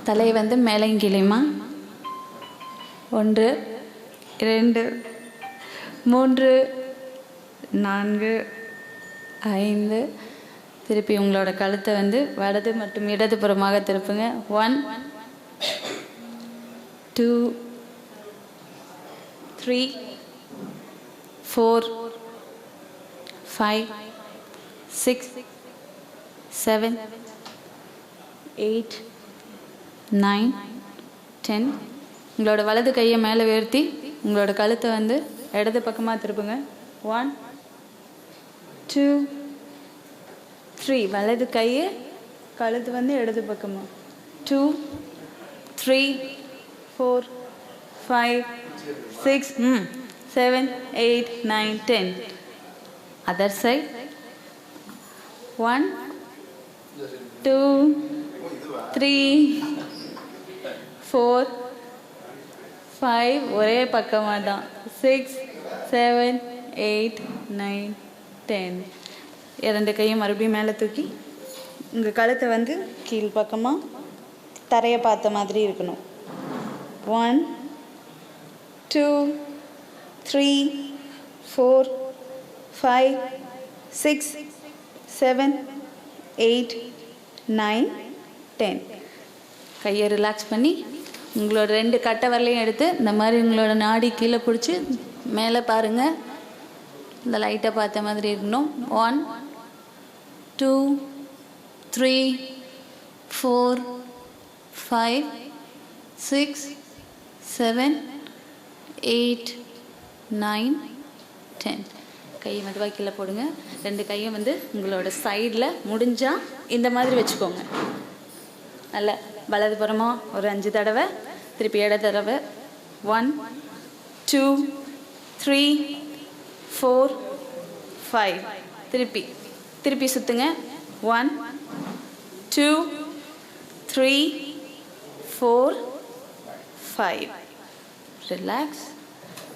தலையை வந்து மேலையும் கீழையுமா. 1 2 3 4 5. திருப்பி உங்களோட கழுத்தை வந்து வலது மற்றும் இடதுபுறமாக திருப்புங்க. 1 2 3 4 5 6 7 8 9 10. உங்களோட வலது கையை மேலே உயர்த்தி உங்களோட கழுத்தை வந்து இடது பக்கமாக திருப்புங்க. 1 2 3. வலது கையை கழுத்து வந்து இடது பக்கமாக. 2 3 4 5 6 7 8 9 10. Other side. 1 2 3 4 5. ஒரே பக்கமாக தான். 6 7 8 9 10. 2 கையும் மறுபடியும் மேலே தூக்கி உங்கள் கழுத்தை வந்து கீழ் பக்கமாக தரையை பார்த்த மாதிரி இருக்கணும். 1 2 3 4 5 6 7 8 9 10. கையை ரிலாக்ஸ் பண்ணி உங்களோட 2 கட்டை வரலையும் எடுத்து இந்த மாதிரி உங்களோட நாடி கீழே பிடிச்சி மேலே பாருங்கள். இந்த லைட்டை பார்த்த மாதிரி இருக்கணும். 1 2 3 4 5 6 7 8 9 10. கையை மெதுவாக கீழே போடுங்க. 2 கையும் வந்து உங்களோட சைடில் முடிஞ்சால் இந்த மாதிரி வச்சுக்கோங்க. நல்ல வலதுபுறமாக ஒரு 5 தடவை, திருப்பி இடது தடவை. 1 2 3 4 5. திருப்பி சுற்றுங்க. 1 2 3 4 5. ரிலாக்ஸ்.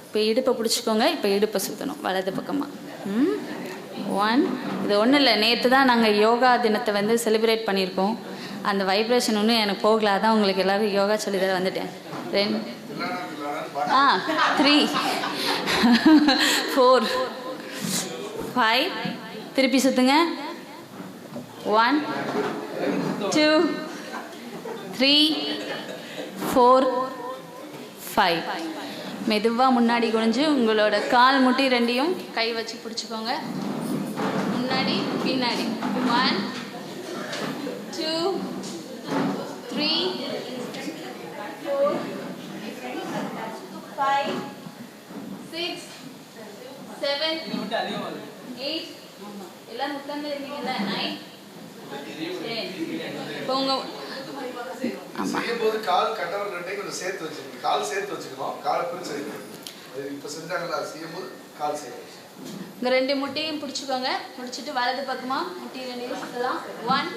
இப்போ இடுப்பை பிடிச்சிக்கோங்க. இப்போ இடுப்பை சுற்றணும் வலது பக்கமாக. 1. இது ஒன்றும் இல்லை, நேற்று தான் நாங்கள் யோகா தினத்தை வந்து செலிப்ரேட் பண்ணியிருக்கோம். அந்த வைப்ரேஷன் ஒன்றும் எனக்கு போகல, அதான் உங்களுக்கு எல்லோரும் யோகா சொல்லி தர வந்துட்டேன். 2 3 4 5. திருப்பி சுற்றுங்க. 1 2 3 4 5. மெதுவாக முன்னாடி குனிஞ்சு உங்களோட கால் முட்டி 2யும் கை வச்சு பிடிச்சிக்கோங்க. முன்னாடி பின்னாடி. 1 2 3 4 5 6 7 8. எல்லாம் உட்கார்ந்து இருக்கீங்கல்ல. 9 10. இப்போ உங்கள் செய்யும்போது கால் கட்டவர் 2 கொஞ்சம் சேர்த்து வச்சுக்கணும். கால் சேர்த்து வச்சுக்கணும். காலை பிரிச்சு வைக்கணும். இப்போ செஞ்சாங்களா செய்யும்போது கால் சேர்த்து இந்த 2 முட்டையும் பிடிச்சிக்கோங்க. பிடிச்சிட்டு வலது பக்கமாக முட்டி 2 சுற்றலாம். 1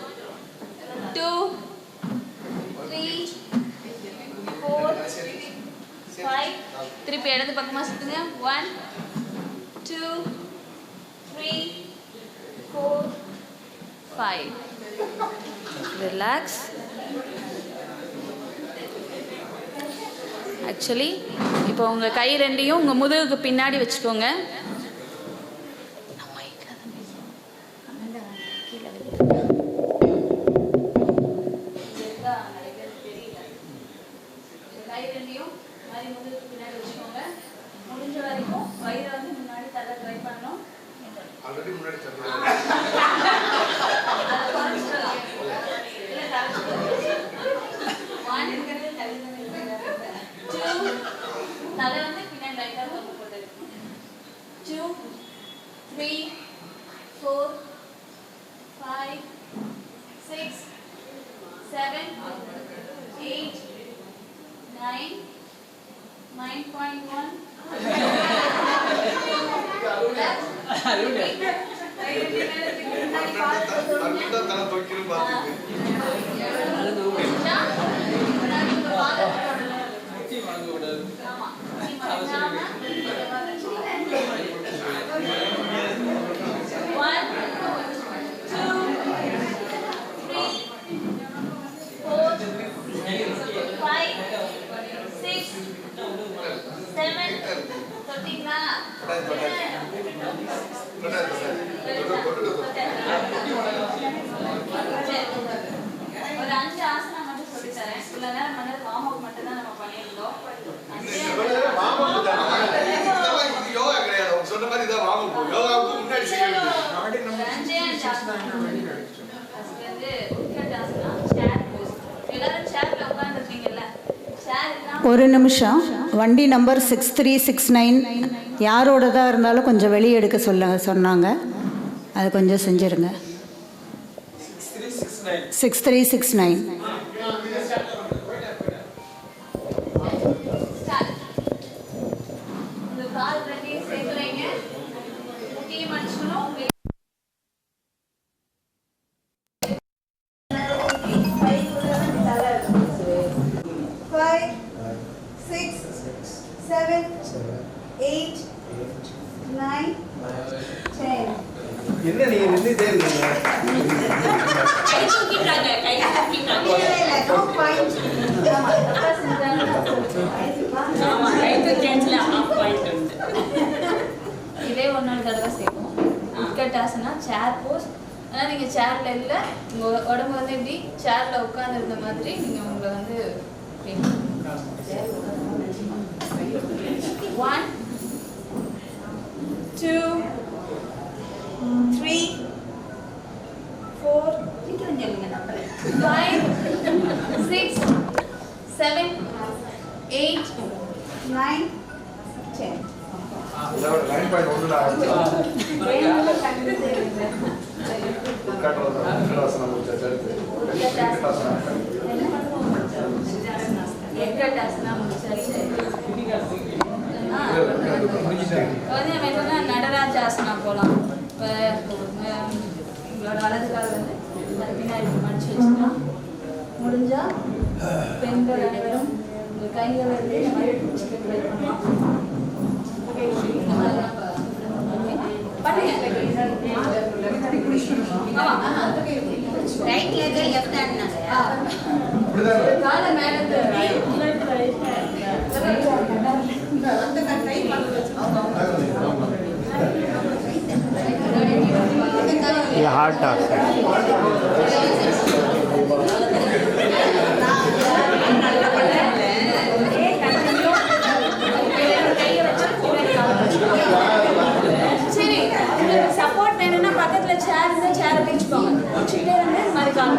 2 3 4 5. திருப்பி இடது பக்கமாக சுற்றுங்க. 1 2 3 4 5. ரிலாக்ஸ். ஆக்சுவலி இப்போ உங்கள் கை 2யும் உங்கள் முதுகுக்கு பின்னாடி வச்சுக்கோங்க. கை 2யும் முதுகுக்கு பின்னாடி வச்சுக்கோங்க. முடிஞ்ச வரைக்கும் வயிறை வந்து முன்னாடி தள்ள ட்ரை பண்ணணும். எப்படி முன்னாடி தள்ளி தலை வந்து பின்னாடி லைட்டா தொங்க போட்டு 2 3 4 5 6 7 8 9 9.1 தலை தொக்கின்னு பார்த்துட்டு ஒரு 5 ஆசனம் மட்டும் சொல்லி தரேன். சில நேரம் வார்ம் அப் மட்டும் தான் நம்ம பண்ணியிருந்தோம். யோகா கிடையாது. அவங்க சொன்ன மாதிரி இதான் வாங்க போகும். யோகாவுக்கு முன்னாடி செய்ய வேண்டியது. ஒரு நிமிஷம். வண்டி நம்பர் 6369 யாரோடதாக இருந்தாலும் கொஞ்சம் வெளியே எடுக்க சொன்னாங்க. அது கொஞ்சம் செஞ்சுருங்க. 6369 என்ன நீங்க நின்னுட்டே இருக்கீங்க? இதே ஒன்னொரு தடவை செய்வோம். உட்கட்டாசனா சேர் போஸ். ஆனால் நீங்கள் சேரில் இல்லை, உங்கள் உடம்பு வந்து எப்படி சேரில் உட்காந்துருந்த மாதிரி நீங்கள் உங்களை வந்து 1 2 3 4 5 6 7 8 9 10 இதோட 9.1 உட்காட்டுறதும் முடிச்சாச்சு. நடராஜாசனா போகலாம். இப்போ உங்களோட வலது கால் வந்து பின்னாடி மடிச்சு வச்சுக்கலாம். முடிஞ்சா பெண்கள் அனைவரும் உங்கள் கைகளை வந்து இந்த மாதிரி பிடிச்சிட்டு ட்ரை பண்ணலாம். हार्ट சரி, சப்போர்ட் வேணும்னா பக்கத்துல சேர் இருந்தா சேரை பிடிச்சுக்கோங்க. பிடிச்சிட்டே இருந்து இந்த மாதிரி கால்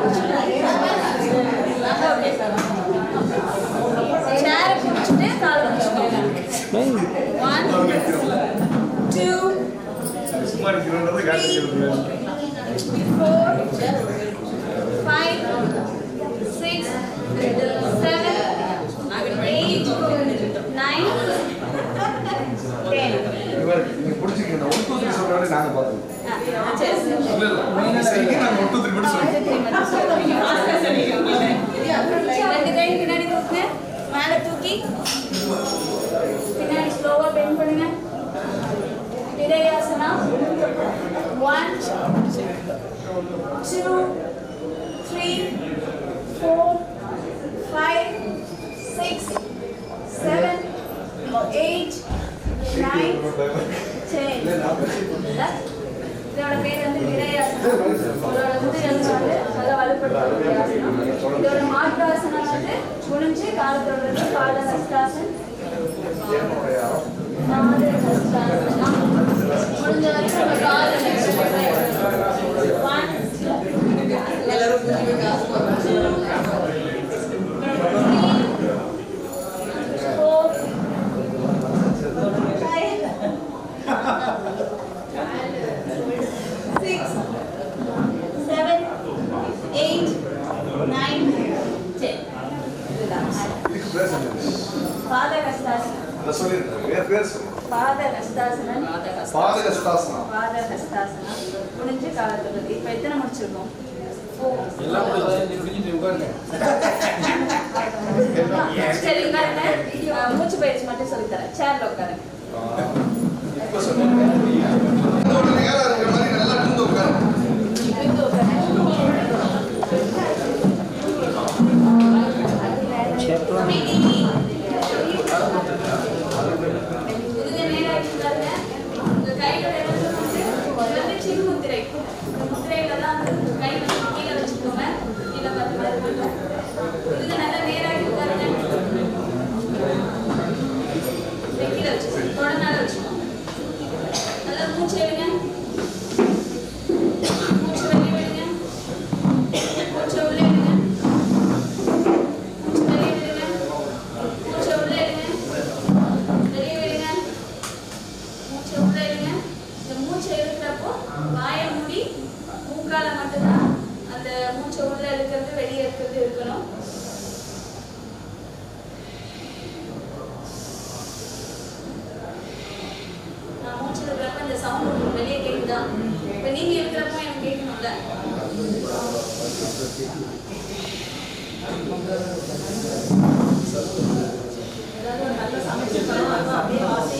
சேரை பிடிச்சிட்டு கால் பிடிச்சுக்கோங்க. 1 2 சும்மா இருக்கிறது காட்டுறது 4 5 6 7 8 9 10. நீங்க பிடிச்சிக்கிறீங்க. 1 2 3 சொல்றாரு நாங்க பார்த்தோம். சரி இல்ல சரி நாங்க 1 2 3 மட்டும் சொல்றோம். ரெண்டு கை பின்னாடி தூக்குங்க. மேலே தூக்கி பின்னாடி ஸ்லோவா பெண்ட் பண்ணுங்க. விரையாசனா 1 2 3 4 5 6 7 8 9 10. இதோட பேர் வந்து விரையாசனம். இதோட முதுகெலும்பு வந்து நல்லா வலுப்படுத்துறது ஆசனம். இதோட மாற்றாசனம் வந்து குனிஞ்சு காலத்தோட பாதஹஸ்தாசன். முடிஞ்ச வரைக்கும் நம்ம காலை பாதஹஸ்தாசனம். பாதஹஸ்தாசனம். பாதஹஸ்தாசனம். குனிஞ்சு காலை தொடுறது. இப்போ எத்தனை முடிச்சிருக்கோம்? சரி, உட்காருங்க. மூச்சு பயிற்சி மட்டும் சொல்லித்தரேன். சேர்ல உட்காருங்க. இப்ப சொல்லுங்க. இதோட நேரா இருக்கிற மாதிரி நல்லா நிமிர்ந்து உட்காருங்க. நிமிர்ந்து உட்காருங்க. முதுக நேரா வச்சுக்காருங்க. உங்க கையோட சிறு முத்திரை. இந்த முத்திரையில தான் கை கீழே வச்சுக்கோங்க. கீழே பார்த்து பாருங்க. முதுக நல்லா நேரா உட்காருங்க. கீழே வச்சுக்கோங்க. தொடனால வச்சுக்கோங்க. நல்லா மூச்சு எடுங்க. மூச்சு வெளியே விடுங்க. மூச்சு உள்ளே எடுங்க. மூச்சு வெளியே விடுங்க. மூச்சு உள்ளே எடுங்க. வெளியே விடுங்க. மூச்சு உள்ளே எடுங்க. இந்த மூச்சை எடுக்கிறப்போ வாயை மூடி மூக்கால மட்டும்தான் அந்த மூச்சை உள்ள எடுக்கிறது வெளியே எடுக்கிறது இருக்கணும். நான் மூச்சு எடுக்கிறப்ப இந்த சவுண்ட் வெளியே கேட்குதா? இப்போ நீங்க இருக்கிறப்போ எனக்கு கேட்கணும்ல. ஏதாவது ஒரு நல்ல சமைச்சு அப்படியே வாசி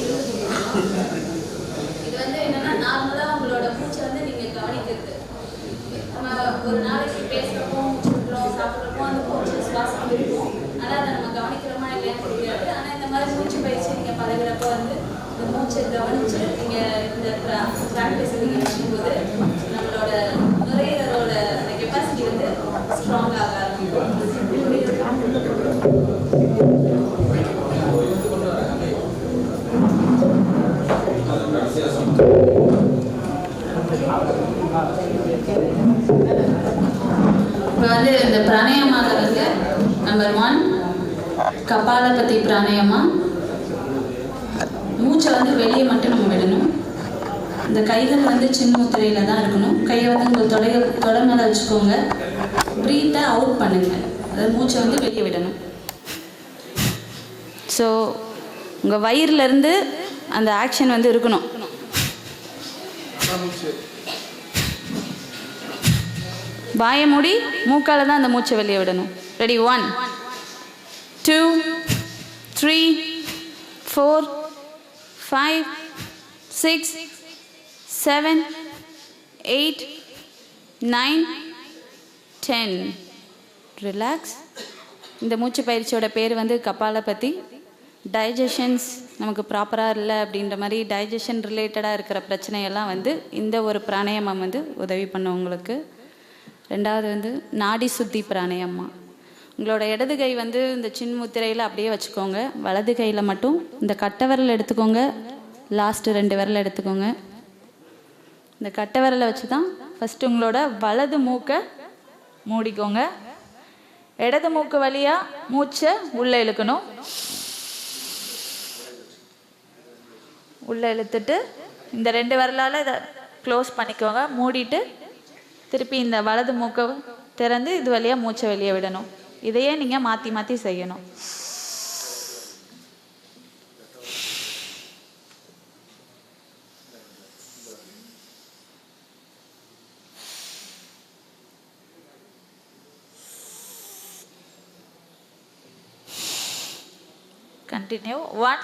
இது வந்து என்னன்னா நார்மலா உங்களோட மூச்சை வந்து நீங்க கவனிக்கிறது. நம்ம ஒரு நாளைக்கு பேசுறப்போ மூச்சு விடுறோம், சாப்பிட்றப்போ அந்த மூச்சு சுவாசம் இருக்கும். ஆனால் அதை நம்ம கவனிக்கிறோமா இல்லையான்னு தெரியாது. ஆனால் இந்த மாதிரி மூச்சு பயிற்சி நீங்க பழகிறப்போ வந்து இந்த மூச்சை கவனிச்சு நீங்க இந்த ப்ராக்டிஸ் நீங்க பண்ணும்போது நம்மளோட நுரையீரலோட அந்த கெப்பாசிட்டி வந்து ஸ்ட்ராங் ஆக ஆரம்பிக்கும். இப்போ வந்து இந்த பிராணாயாமாவில் வந்து நம்பர் 1 கபாலபதி பிராணாயாமா. மூச்சை வந்து வெளியே மட்டும் நம்ம விடணும். இந்த கைகள் வந்து சின்ன முத்திரையில் தான் இருக்கணும். கையை வந்து உங்கள் தொடை மேலே வச்சுக்கோங்க. ப்ரீத்தை அவுட் பண்ணுங்க. அதாவது மூச்சை வந்து வெளியே விடணும். ஸோ உங்கள் வயிறுலேருந்து அந்த ஆக்ஷன் வந்து இருக்கணும். வாயை மூடி மூக்கால தான் அந்த மூச்சை வெளியே விடணும். ரெடி? 1 2 3 4 5 6 7 8 9 10. ரிலாக்ஸ். இந்த மூச்சு பயிற்சியோட பேர் வந்து கபாலபதி. டைஜஷன்ஸ் நமக்கு ப்ராப்பராக இல்லை அப்படின்ற மாதிரி டைஜஷன் ரிலேட்டடாக இருக்கிற பிரச்சனையெல்லாம் வந்து இந்த ஒரு பிராணாயாமம் வந்து உதவி பண்ணும் உங்களுக்கு. ரெண்டாவது வந்து நாடி சுத்தி பிராணாயாமா. உங்களோட இடது கை வந்து இந்த சின் முத்திரையில் அப்படியே வச்சுக்கோங்க. வலது கையில் மட்டும் இந்த கட்டை விரல் எடுத்துக்கோங்க. லாஸ்ட்டு 2 விரல் எடுத்துக்கோங்க. இந்த கட்டை விரலை வச்சு தான் ஃபஸ்ட்டு உங்களோட வலது மூக்கை மூடிக்கோங்க. இடது மூக்கு வழியாக மூச்சை உள்ளே இழுக்கணும். உள்ளே இழுத்துட்டு இந்த 2 விரலால் இதை க்ளோஸ் பண்ணிக்கோங்க. மூடிட்டு திருப்பி இந்த வலது மூக்கை திறந்து இது வழியாக மூச்சை வெளியே விடணும். இதையே நீங்கள் மாற்றி மாற்றி செய்யணும். Continue. 1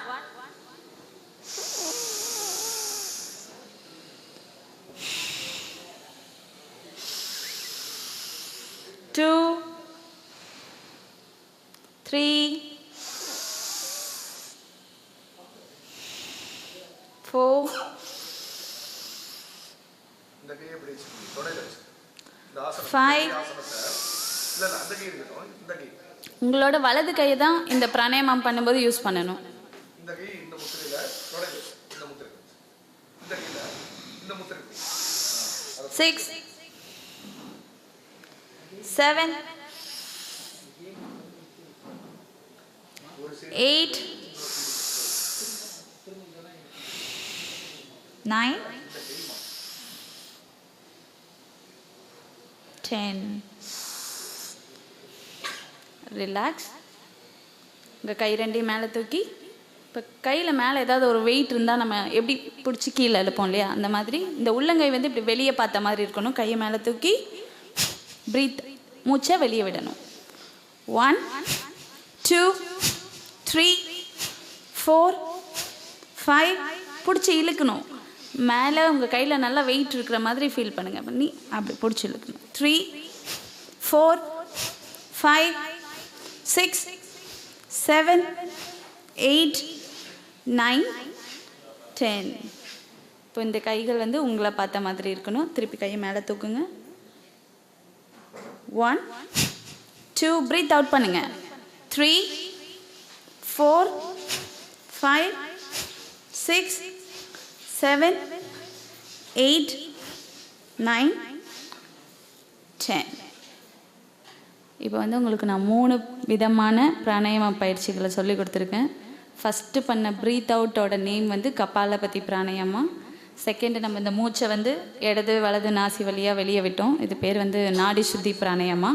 2 3 4 இந்த கையை எப்படி வச்சுக்கணும்? தொடையில வச்சுக்கணும். இந்த ஆசனம் 5. இல்ல அந்த கை இருக்கட்டும். இந்த கை உங்களோட வலது கையை தான் இந்த பிராணாயாமம் பண்ணும்போது யூஸ் பண்ணணும். இந்த கை இந்த முத்திரையில தொடையில இந்த முத்திரை. இந்த கையில இந்த முத்திரை. 6 7 8 9 10. ரிலாக்ஸ். உங்கள் கை ரெண்டையும் மேலே தூக்கி இப்போ கையில் மேலே ஏதாவது ஒரு வெயிட் இருந்தால் நம்ம எப்படி பிடிச்சி கீழே எழுப்போம் இல்லையா, அந்த மாதிரி இந்த உள்ளங்கை வந்து இப்படி வெளியே பார்த்த மாதிரி இருக்கணும். கையை மேலே தூக்கி ப்ரீத், மூச்சை வெளியே விடணும். 1 2 3 4 5 பிடிச்சி இழுக்கணும். மேலே உங்கள் கையில் நல்லா வெயிட் இருக்கிற மாதிரி ஃபீல் பண்ணுங்கள். பண்ணி அப்படி பிடிச்சி இழுக்கணும். 3 4 5 6 7 8 9 10. இப்போ இந்த கைகள் வந்து உங்களை பார்த்த மாதிரி இருக்கணும். திருப்பி கையை மேலே தூக்குங்க. 1 2 ப்ரீத் அவுட் பண்ணுங்க. 3 4 5 6 7 8 9 10. இப்போ வந்து உங்களுக்கு நான் 3 விதமான பிராணாயாம பயிற்சிகளை சொல்லி கொடுத்துருக்கேன். ஃபஸ்ட்டு பண்ண ப்ரீத் அவுட்டோட நேம் வந்து கபாலபதி பிராணாயாமா. செகண்டு நம்ம இந்த மூச்சை வந்து இடது வலது நாசி வழியாக வெளியே விட்டோம். இது பேர் வந்து நாடி சுத்தி பிராணாயாமா.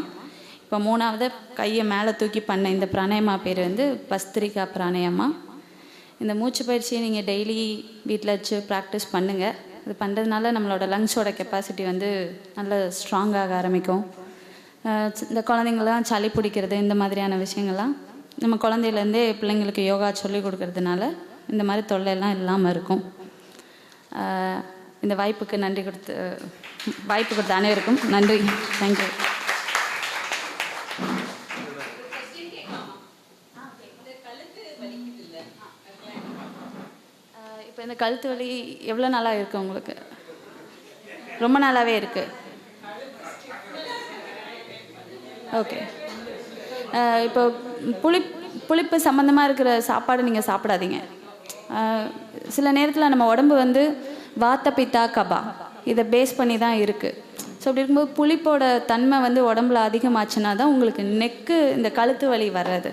இப்போ 3வது கையை மேலே தூக்கி பண்ண இந்த பிராணாயாமா பேர் வந்து பஸ்திரிகா பிராணாயாமா. இந்த மூச்சு பயிற்சியை நீங்கள் டெய்லி வீட்டில் வச்சு ப்ராக்டிஸ் பண்ணுங்கள். இது பண்ணுறதுனால நம்மளோட லங்ஸோட கெப்பாசிட்டி வந்து நல்ல ஸ்ட்ராங்காக ஆரம்பிக்கும். இந்த குழந்தைங்களாம் சளி பிடிக்கிறது இந்த மாதிரியான விஷயங்கள்லாம் நம்ம குழந்தையிலேருந்தே பிள்ளைங்களுக்கு யோகா சொல்லி கொடுக்கறதுனால இந்த மாதிரி தொல்லையெல்லாம் இல்லாமல் இருக்கும். இந்த வாய்ப்பு கொடுத்த அனைவருக்கும் நன்றி. தேங்க்யூ. இப்போ இந்த கழுத்து வலி எவ்வளோ நாளாக இருக்குது உங்களுக்கு? ரொம்ப நாளாகவே இருக்குது. ஓகே. இப்போ புளிப்பு சம்மந்தமாக இருக்கிற சாப்பாடு நீங்கள் சாப்பிடாதீங்க. சில நேரத்தில் நம்ம உடம்பு வந்து வாத்த பித்தா கபா இதை பேஸ் பண்ணி தான் இருக்குது. ஸோ அப்படி இருக்கும்போது புளிப்போட தன்மை வந்து உடம்புல அதிகமாச்சுன்னா தான் உங்களுக்கு நெக்கு இந்த கழுத்து வலி வர்றது.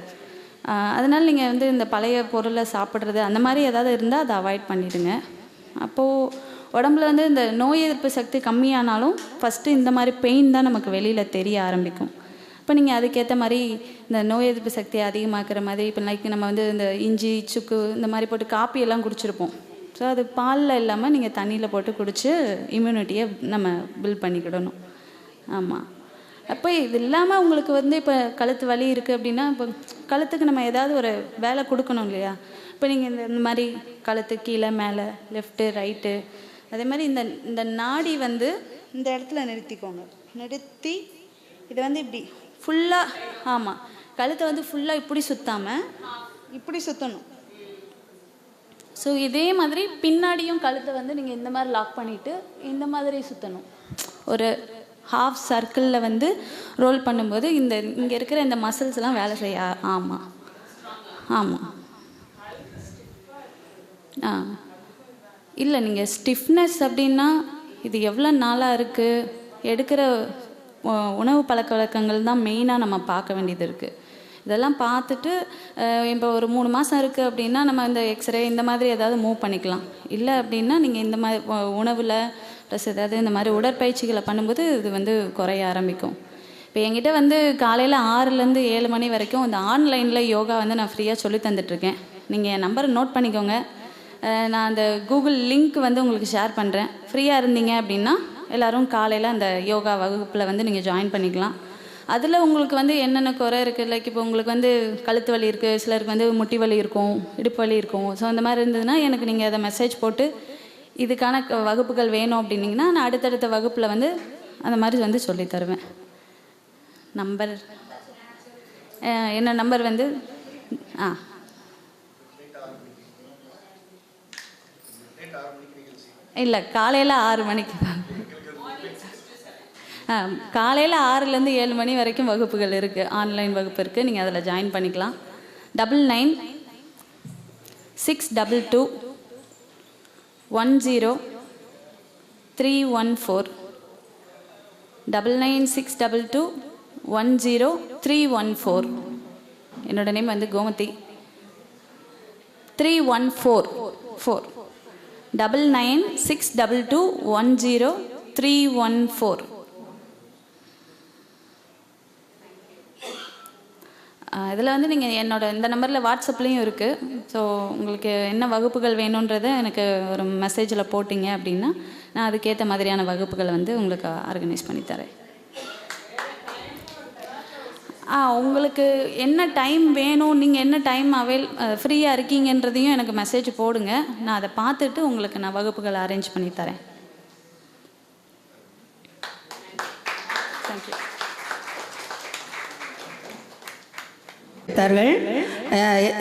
அதனால் நீங்கள் வந்து இந்த பழைய பொருளை சாப்பிட்றது அந்த மாதிரி ஏதாவது இருந்தால் அதை அவாய்ட் பண்ணிவிடுங்க. அப்போது உடம்புல வந்து இந்த நோய் எதிர்ப்பு சக்தி கம்மியானாலும் ஃபஸ்ட்டு இந்த மாதிரி பெயின் தான் நமக்கு வெளியில் தெரிய ஆரம்பிக்கும். இப்போ நீங்கள் அதுக்கேற்ற மாதிரி இந்த நோய் எதிர்ப்பு சக்தியை அதிகமாக்குற மாதிரி இப்போ லைக் நம்ம வந்து இந்த இஞ்சி சுக்கு இந்த மாதிரி போட்டு காப்பியெல்லாம் குடிச்சிருப்போம். ஸோ அது பாலில் இல்லாமல் நீங்கள் தண்ணியில் போட்டு குடித்து இம்யூனிட்டியை நம்ம பில்ட் பண்ணிக்கிடணும். ஆமாம். அப்போ இது இல்லாமல் உங்களுக்கு வந்து இப்போ கழுத்து வலி இருக்குது அப்படின்னா இப்போ கழுத்துக்கு நம்ம ஏதாவது ஒரு வேலை கொடுக்கணும் இல்லையா? இப்போ நீங்கள் இந்த மாதிரி கழுத்து கீழே மேலே லெஃப்ட்டு ரைட்டு அதே மாதிரி இந்த நாடி வந்து இந்த இடத்துல நிறுத்திக்கோங்க. நிறுத்தி இது வந்து இப்படி ஃபுல்லாக, ஆமாம், கழுத்தை வந்து ஃபுல்லாக இப்படி சுற்றாமல் இப்படி சுற்றணும். ஸோ இதே மாதிரி பின்னாடியும் கழுத்தை வந்து நீங்கள் இந்த மாதிரி லாக் பண்ணிவிட்டு இந்த மாதிரி சுற்றணும். ஒரு ஹாஃப் சர்க்கிளில் வந்து ரோல் பண்ணும்போது இங்கே இருக்கிற இந்த மசில்ஸ்லாம் வேலை செய்ய. ஆமாம் ஆமாம். இல்லை நீங்கள் ஸ்டிஃப்னஸ் அப்படின்னா இது எவ்வளோ நாளாக இருக்குது, எடுக்கிற உணவு பழக்க வழக்கங்கள் தான் மெயினாக நம்ம பார்க்க வேண்டியது இருக்குது. இதெல்லாம் பார்த்துட்டு இப்போ ஒரு 3 மாதம் இருக்குது அப்படின்னா நம்ம இந்த எக்ஸ்ரே இந்த மாதிரி ஏதாவது மூவ் பண்ணிக்கலாம். இல்லை அப்படின்னா நீங்கள் இந்த மாதிரி உணவில் ப்ளஸ் ஏதாவது இந்த மாதிரி உடற்பயிற்சிகளை பண்ணும்போது இது வந்து குறைய ஆரம்பிக்கும். இப்போ என்கிட்ட வந்து காலையில் 6லேருந்து 7 மணி வரைக்கும் இந்த ஆன்லைனில் யோகா வந்து நான் ஃப்ரீயாக சொல்லி தந்துட்டுருக்கேன். நீங்கள் என் நம்பரை நோட் பண்ணிக்கோங்க. நான் அந்த கூகுள் லிங்க் வந்து உங்களுக்கு ஷேர் பண்ணுறேன். ஃப்ரீயாக இருந்தீங்க அப்படின்னா எல்லோரும் காலையில் அந்த யோகா வகுப்பில் வந்து நீங்கள் ஜாயின் பண்ணிக்கலாம். அதில் உங்களுக்கு வந்து என்னென்ன குறை இருக்குது, லைக் இப்போ உங்களுக்கு வந்து கழுத்து வலி இருக்குது, சிலருக்கு வந்து முட்டி வலி இருக்கும், இடுப்பு வலி இருக்கும். ஸோ அந்த மாதிரி இருந்ததுன்னா எனக்கு நீங்கள் அதை மெசேஜ் போட்டு இதுக்கான வகுப்புகள் வேணும் அப்படின்னிங்கன்னா நான் அடுத்தடுத்த வகுப்பில் வந்து அந்த மாதிரி வந்து சொல்லி தருவேன். நம்பர் என்ன நம்பர் வந்து இல்லை காலையில் 6 மணிக்கு காலையில் 6லேருந்து 7 மணி வரைக்கும் வகுப்புகள் இருக்குது, ஆன்லைன் வகுப்பு இருக்குது. நீங்கள் அதில் ஜாயின் பண்ணிக்கலாம். 99 622 10 314 99622 10 314. என்னோட நேம் வந்து கோமதி. 314 99 622 10 314. இதில் வந்து நீங்கள் இந்த நம்பரில் வாட்ஸ்அப்லேயும் இருக்குது. ஸோ உங்களுக்கு என்ன வகுப்புகள் வேணுன்றதை எனக்கு ஒரு மெசேஜில் போட்டிங்க அப்படின்னா நான் அதுக்கேற்ற மாதிரியான வகுப்புகளை வந்து உங்களுக்கு ஆர்கனைஸ் பண்ணித்தரேன். உங்களுக்கு என்ன டைம் வேணும், நீங்கள் என்ன டைம் ஃப்ரீயாக இருக்கீங்கன்றதையும் எனக்கு மெசேஜ் போடுங்க. நான் அதை பார்த்துட்டு உங்களுக்கு நான் வகுப்புகளை அரேஞ்ச் பண்ணி தரேன். தேங்க்யூ.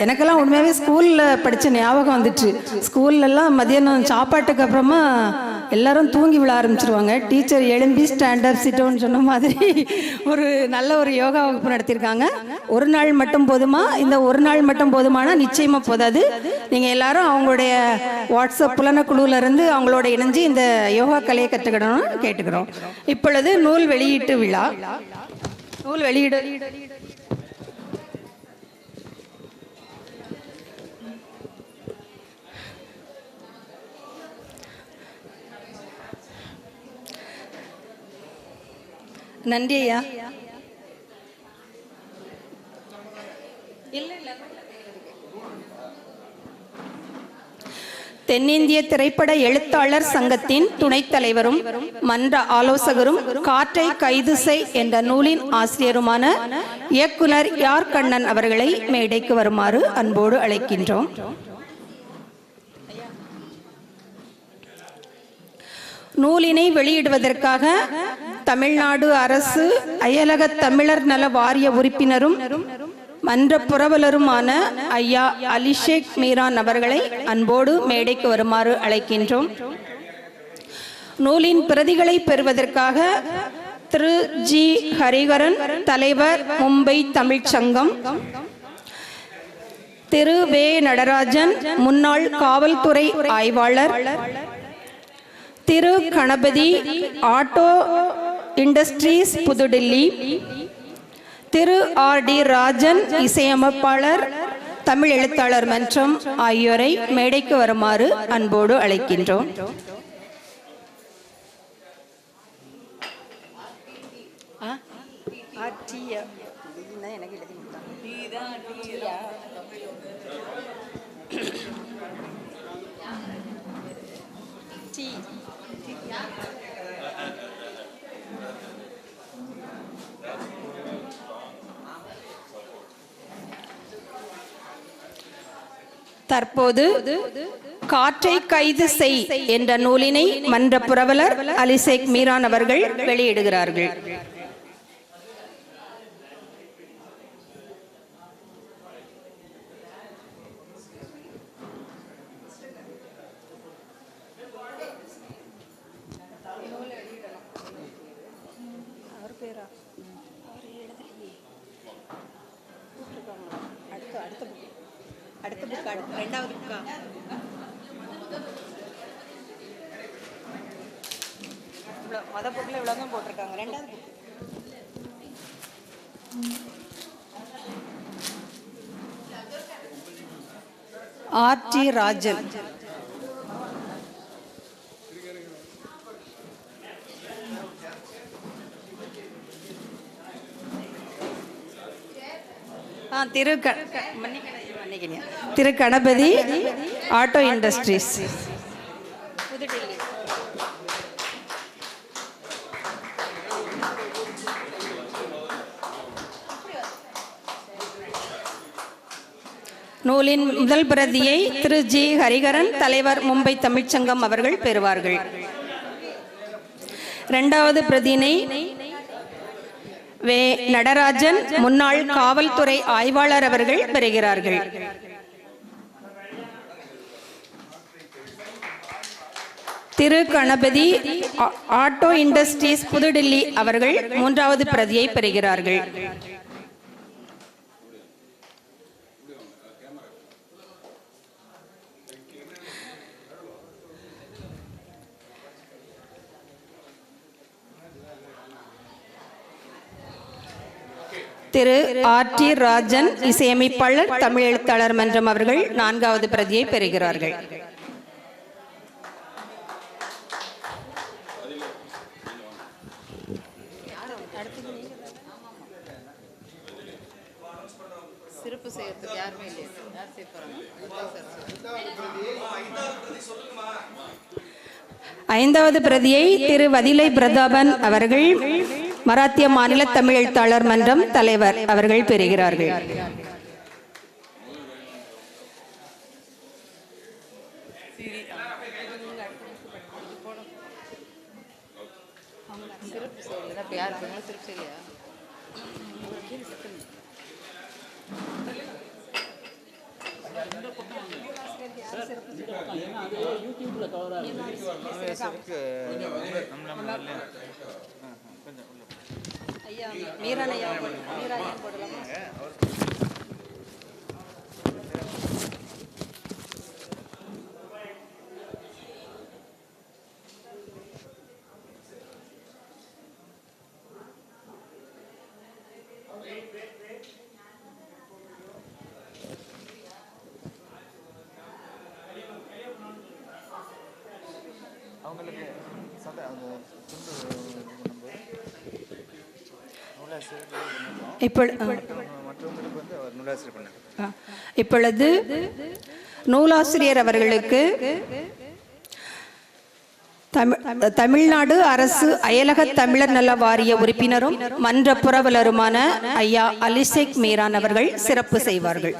எனக்கெல்லாம் உண்மையாகவே ஸ்கூலில் படித்த ஞாபகம் வந்துச்சு. ஸ்கூல்லலாம் மதியானம் சாப்பாட்டுக்கு அப்புறமா எல்லாரும் தூங்கி விழ ஆரம்பிச்சிருவாங்க. டீச்சர் எழும்பி ஸ்டாண்டப் சிட்டோன்னு சொன்ன மாதிரி நல்ல ஒரு யோகா வகுப்பு நடத்தியிருக்காங்க. ஒரு நாள் மட்டும் போதுமா? இந்த ஒரு நாள் மட்டும் போதுமானா நிச்சயமாக போதாது. நீங்கள் எல்லாரும் அவங்களுடைய வாட்ஸ்அப் புலனக்குழுவில் இருந்து அவங்களோட இணைஞ்சு இந்த யோகா கலையை கற்றுக்கிடணும்னு கேட்டுக்கிறோம். இப்பொழுது நூல் வெளியீட்டு விழா. நூல் வெளியீடு நன்றி ஐயா. தென்னிந்திய திரைப்பட எழுத்தாளர் சங்கத்தின் துணைத் தலைவரும் மன்ற ஆலோசகரும் காற்றை கைது செய் என்ற நூலின் ஆசிரியருமான இயக்குனர் யார் கண்ணன் அவர்களை மேடைக்கு வருமாறு அன்போடு அழைக்கின்றோம். நூலினை வெளியிடுவதற்காக தமிழ்நாடு அரசு அயலக தமிழர் நல வாரிய உறுப்பினரும் மன்ற புரவலருமான ஐயா அலிஷேக் மீரான் அவர்களை அன்போடு மேடைக்கு வருமாறு அழைக்கின்றோம். நூலின் பிரதிகளை பெறுவதற்காக திரு ஜி ஹரிகரன், தலைவர், மும்பை தமிழ்ச் சங்கம், திரு வே நடராஜன், முன்னாள் காவல்துறை ஆய்வாளர், திரு கணபதி, ஆட்டோ இண்டஸ்ட்ரீஸ், புதுடில்லி, திரு ஆர் டி ராஜன், இசையமைப்பாளர், தமிழ் எழுத்தாளர் மன்றம் ஆகியோரை மேடைக்கு வருமாறு அன்போடு அழைக்கின்றோம். தற்போது காற்றை கைது செய் என்ற நூலினை மன்ற புரவலர் அலிஷேக் மீரான் அவர்கள் வெளியிடுகிறார்கள். ரெண்டாவது புக்கா? மொத புக்கில் இவ்வளோதான் போட்டிருக்காங்க. ரெண்டாவது புக் ஆர் டி ராஜன். திரு கணபதி, ஆட்டோ இண்டஸ்ட்ரீஸ், புதுடில்லி. நூலின் முதல் பிரதியை திரு ஜி ஹரிகரன், தலைவர், மும்பை தமிழ்ச்சங்கம் அவர்கள் பெறுவார்கள். இரண்டாவது பிரதியினை வே நடராஜன், முன்னாள் காவல்துறை ஆய்வாளர் அவர்கள் பெறுகிறார்கள். திரு கணபதி, ஆட்டோ இண்டஸ்ட்ரீஸ், புதுடில்லி அவர்கள் மூன்றாவது பிரதியை பெறுகிறார்கள். திரு ஆர் டி ராஜன், இசையமைப்பாளர், தமிழ் எழுத்தாளர் மன்றம் அவர்கள் நான்காவது பிரதியை பெறுகிறார்கள். ஐந்தாவது பிரதியை திரு வதிலை பிரதாபன் அவர்கள் மராத்திய மாநில தமிழ் எழுத்தாளர் மன்றம் தலைவர் அவர்கள் பெறுகிறார்கள். இப்பொழுது நூலாசிரியர் அவர்களுக்கு தமிழ்நாடு அரசு அயலக தமிழர் நல வாரிய உறுப்பினரும் மன்ற புரவலருமான ஐயா அலிசேக் மீரான் அவர்கள் சிறப்பு செய்வார்கள்.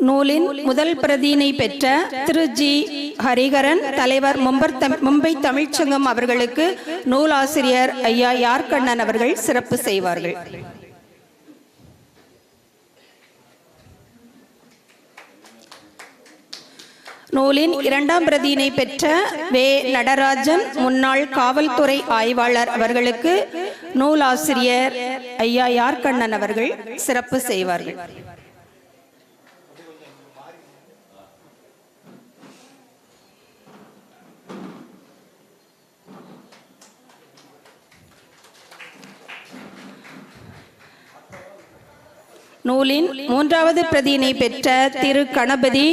நூலின் முதல் பிரதியினை பெற்ற திரு ஜி ஹரிகரன் தலைவர் மும்பை தமிழ்ச்சங்கம் அவர்களுக்கு நூலாசிரியர் ஐயா யார்கண்ணன் அவர்கள் சிறப்பு செய்வார்கள். நூலின் இரண்டாம் பிரதியினை பெற்ற வே நடராஜன் முன்னாள் காவல்துறை ஆய்வாளர் அவர்களுக்கு நூலாசிரியர் ஐயா யார்கண்ணன் அவர்கள் சிறப்பு செய்வார்கள். நூலின் மூன்றாவது பிரதியினை பெற்ற திரு கணபதி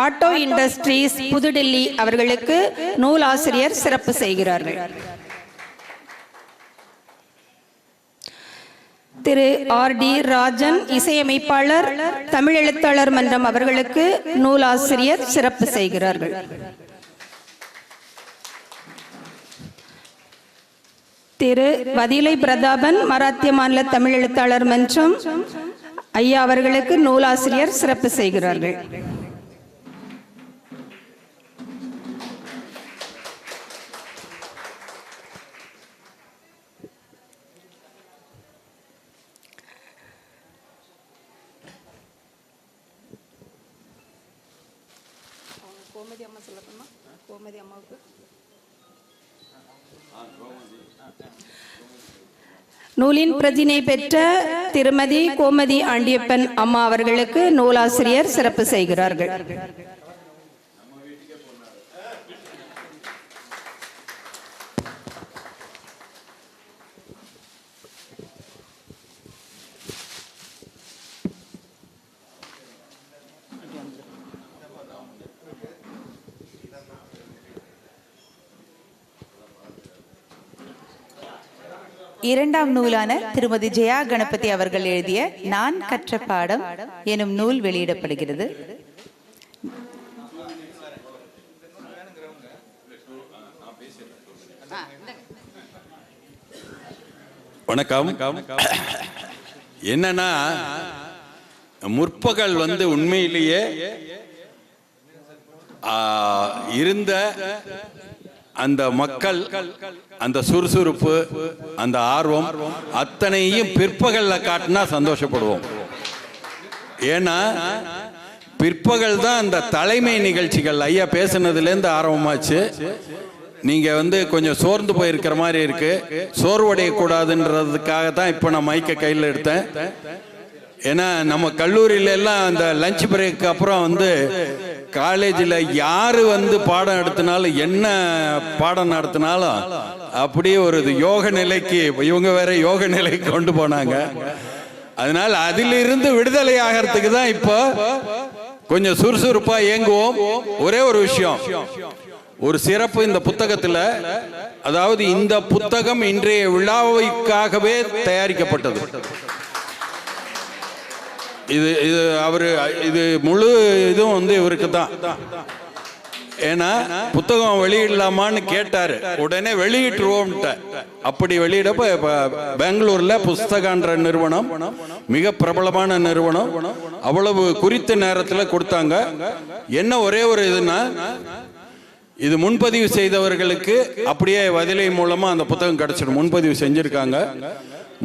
ஆட்டோ இண்டஸ்ட்ரீஸ் புதுடெல்லி அவர்களுக்கு நூலாசிரியர் சிறப்பு செய்கிறார்கள். திரு ஆர் டி ராஜன் இசையமைப்பாளர் தமிழ் எழுத்தாளர் மன்றம் அவர்களுக்கு நூலாசிரியர் சிறப்பு செய்கிறார்கள். திரு வதிலை பிரதாபன் மராத்திய மாநில தமிழ் எழுத்தாளர் மன்றம் ஐயா அவர்களுக்கு நூலாசிரியர் சிறப்பு செய்கிறார்கள். கோமதி அம்மா சொல்லணுமா? கோமதி அம்மாவுக்கு நூலின் பிரதினை பெற்ற திருமதி கோமதி ஆண்டியப்பன் அம்மா அவர்களுக்கு நூலாசிரியர் சிறப்பு செய்கிறார்கள். இரண்டாம் நூலான திருமதி ஜெயா கணபதி அவர்கள் எழுதிய நான் கற்ற பாடம் எனும் நூல் வெளியிடப்படுகிறது. வணக்கம். என்னன்னா முற்பகல் உண்மையிலேயே இருந்த அந்த மக்கள் அந்த சுறுசுறுப்பு அந்த ஆர்வம் அத்தனையும் பிற்பகல்ல காட்டினா சந்தோஷப்படுவோம். ஏன்னா பிற்பகல் தான் அந்த தலைமை நிகழ்ச்சிகள் ஐயா பேசுனதுலேருந்து ஆரம்பமாச்சு. நீங்க கொஞ்சம் சோர்ந்து போயிருக்கிற மாதிரி இருக்கு. சோர்வடையக்கூடாதுன்றதுக்காக தான் இப்போ நான் மைக்கை கையில் எடுத்தேன். ஏன்னா நம்ம கல்லூரியில எல்லாம் அந்த லஞ்ச் பிரேக்கு அப்புறம் காலேஜில் யாரு பாடம் எடுத்தினாலும் என்ன பாடம் நடத்தினாலும் அப்படியே ஒரு யோக நிலைக்கு இவங்க வேற யோக நிலைக்கு கொண்டு போனாங்க. அதனால அதிலிருந்து விடுதலை ஆகிறதுக்கு தான் இப்போ கொஞ்சம் சுறுசுறுப்பா இயங்குவோம். ஒரே ஒரு விஷயம், ஒரு சிறப்பு இந்த புத்தகத்துல, அதாவது இந்த புத்தகம் இன்றைய விழாவுக்காகவே தயாரிக்கப்பட்டது. இது அவரு இது முழு இதுவும் வந்து இவருக்கு தான். ஏன்னா புத்தகம் வெளியிடலாமான்னு கேட்டாரு, உடனே வெளியிட்டுருவோம்ட்ட. அப்படி வெளியிடப்ப பெங்களூர்ல புஸ்தகன்ற நிறுவனம், மிக பிரபலமான நிறுவனம், அவ்வளவு குறித்த நேரத்தில் கொடுத்தாங்க. என்ன ஒரே ஒரு இதுன்னா, இது முன்பதிவு செய்தவர்களுக்கு அப்படியே வதிலை மூலமா அந்த புத்தகம் கிடைச்சிடும். முன்பதிவு செஞ்சிருக்காங்க.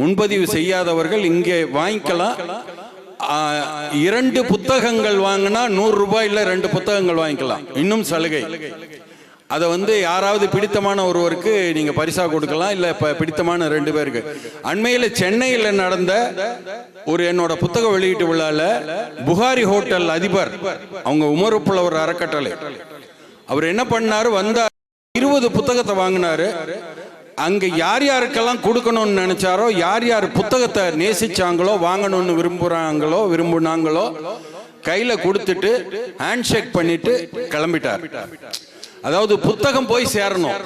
முன்பதிவு செய்யாதவர்கள் இங்கே வாங்கிக்கலாம். 2 புத்தகங்கள் வாங்கினா 100 ரூபாயில 2 புத்தகங்கள் வாங்கிக்கலாம். இன்னும் சலுகை. அதை வந்து யாராவது பிடித்தமான ஒருவருக்கு நீங்க பரிசா கொடுக்கலாம், இல்ல பிடித்தமான 2 பேருக்கு. அண்மையில் சென்னையில் நடந்த ஒரு என்னோட புத்தக வெளியீட்டு விழால புகாரி ஹோட்டல் அதிபர், அவங்க உமருப்புலவர் அறக்கட்டளை, அவர் என்ன பண்ணாரு, வந்தார், 20 புத்தகத்தை வாங்கினாரு. அங்க யார் யாருக்கெல்லாம் கொடுக்கணும்னு நினைச்சாரோ, யார் யார் புத்தகத்தை நேசிச்சாங்களோ, வாங்கணும்னு விரும்புனாங்களோ கையில கொடுத்துட்டு ஹேண்ட்ஷேக் பண்ணிட்டு கிளம்பிட்டார். அதாவது புத்தகம் போய் சேரணும்.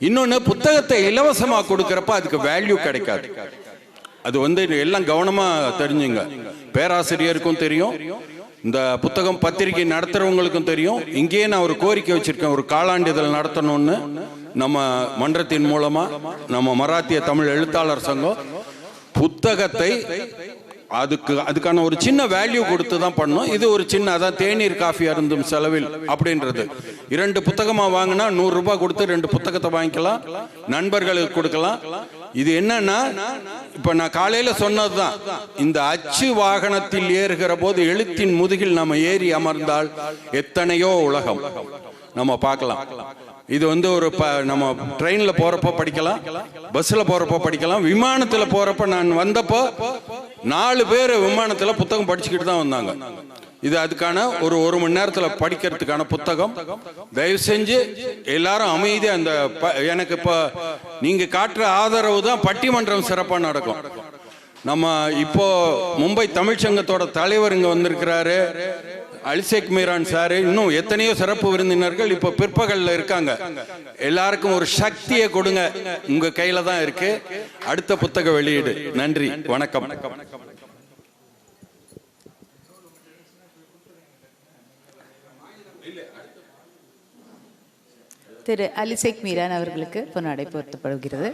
இன்னொன்னு, புத்தகத்தை இலவசமா கொடுக்கறப்ப அதுக்கு வேல்யூ கிடைக்காது. அது வந்து எல்லாம் கவனமா தெரிஞ்சுங்க. பேராசிரியருக்கும் தெரியும், இந்த புத்தகம் பத்திரிகை நடத்துறவங்களுக்கும் தெரியும். இங்கேயே நான் ஒரு கோரிக்கை வச்சிருக்கேன், ஒரு காலாண்டிதழ் நடத்தணும்னு. நம்ம மன்றத்தின் மூலமா, நம்ம மராத்திய தமிழ் எழுத்தாளர் சங்கம் புத்தகத்தை அதுக்கான ஒரு சின்ன வேல்யூ கொடுத்து தான் பண்ணோம். இது ஒரு சின்ன, அதான் தேநீர் காஃபி அருந்தும் செலவில் அப்படின்றது. 2 புத்தகமா வாங்கினா 100 ரூபாய் கொடுத்து 2 புத்தகத்தை வாங்கிக்கலாம், நண்பர்களுக்கு கொடுக்கலாம். இது என்னன்னா, இப்ப நான் காலையில சொன்னதுதான், இந்த அச்சு வாகனத்தில் ஏறுகிற போது எழுத்தின் முதுகில் நம்ம ஏறி அமர்ந்தால் எத்தனையோ உலகம் நம்ம பார்க்கலாம். இது வந்து ஒரு நம்ம ட்ரெயின்ல போறப்போ படிக்கலாம், பஸ்ல போறப்போ படிக்கலாம், விமானத்துல போறப்ப நான் வந்தப்போ 4 பேர் விமானத்துல புத்தகம் படிச்சுக்கிட்டு தான் வந்தாங்க. இது அதுக்கான ஒரு மணி நேரத்துல படிக்கிறதுக்கான புத்தகம். தயவு செஞ்சு எல்லாரும் அமைதியா, அந்த எனக்கு இப்ப நீங்க காட்டுற ஆதரவு தான் பட்டிமன்றம் சிறப்பா நடக்கும். நம்ம இப்போ மும்பை தமிழ்ச்சங்கத்தோட தலைவர் இங்க வந்திருக்கிறாரு, அலிசேக் மீரான் சாரு, இன்னும் எத்தனையோ சிறப்பு விருந்தினர்கள் இப்ப பிற்பகல்ல இருக்காங்க. எல்லாருக்கும் ஒரு சக்தியை கொடுங்க, உங்க கையில தான் இருக்கு. அடுத்த புத்தக வெளியீடு. நன்றி, வணக்கம். திரு அலிசேக் மீரான் அவர்களுக்கு பொன்னாடை போர்த்தப்படுகிறது.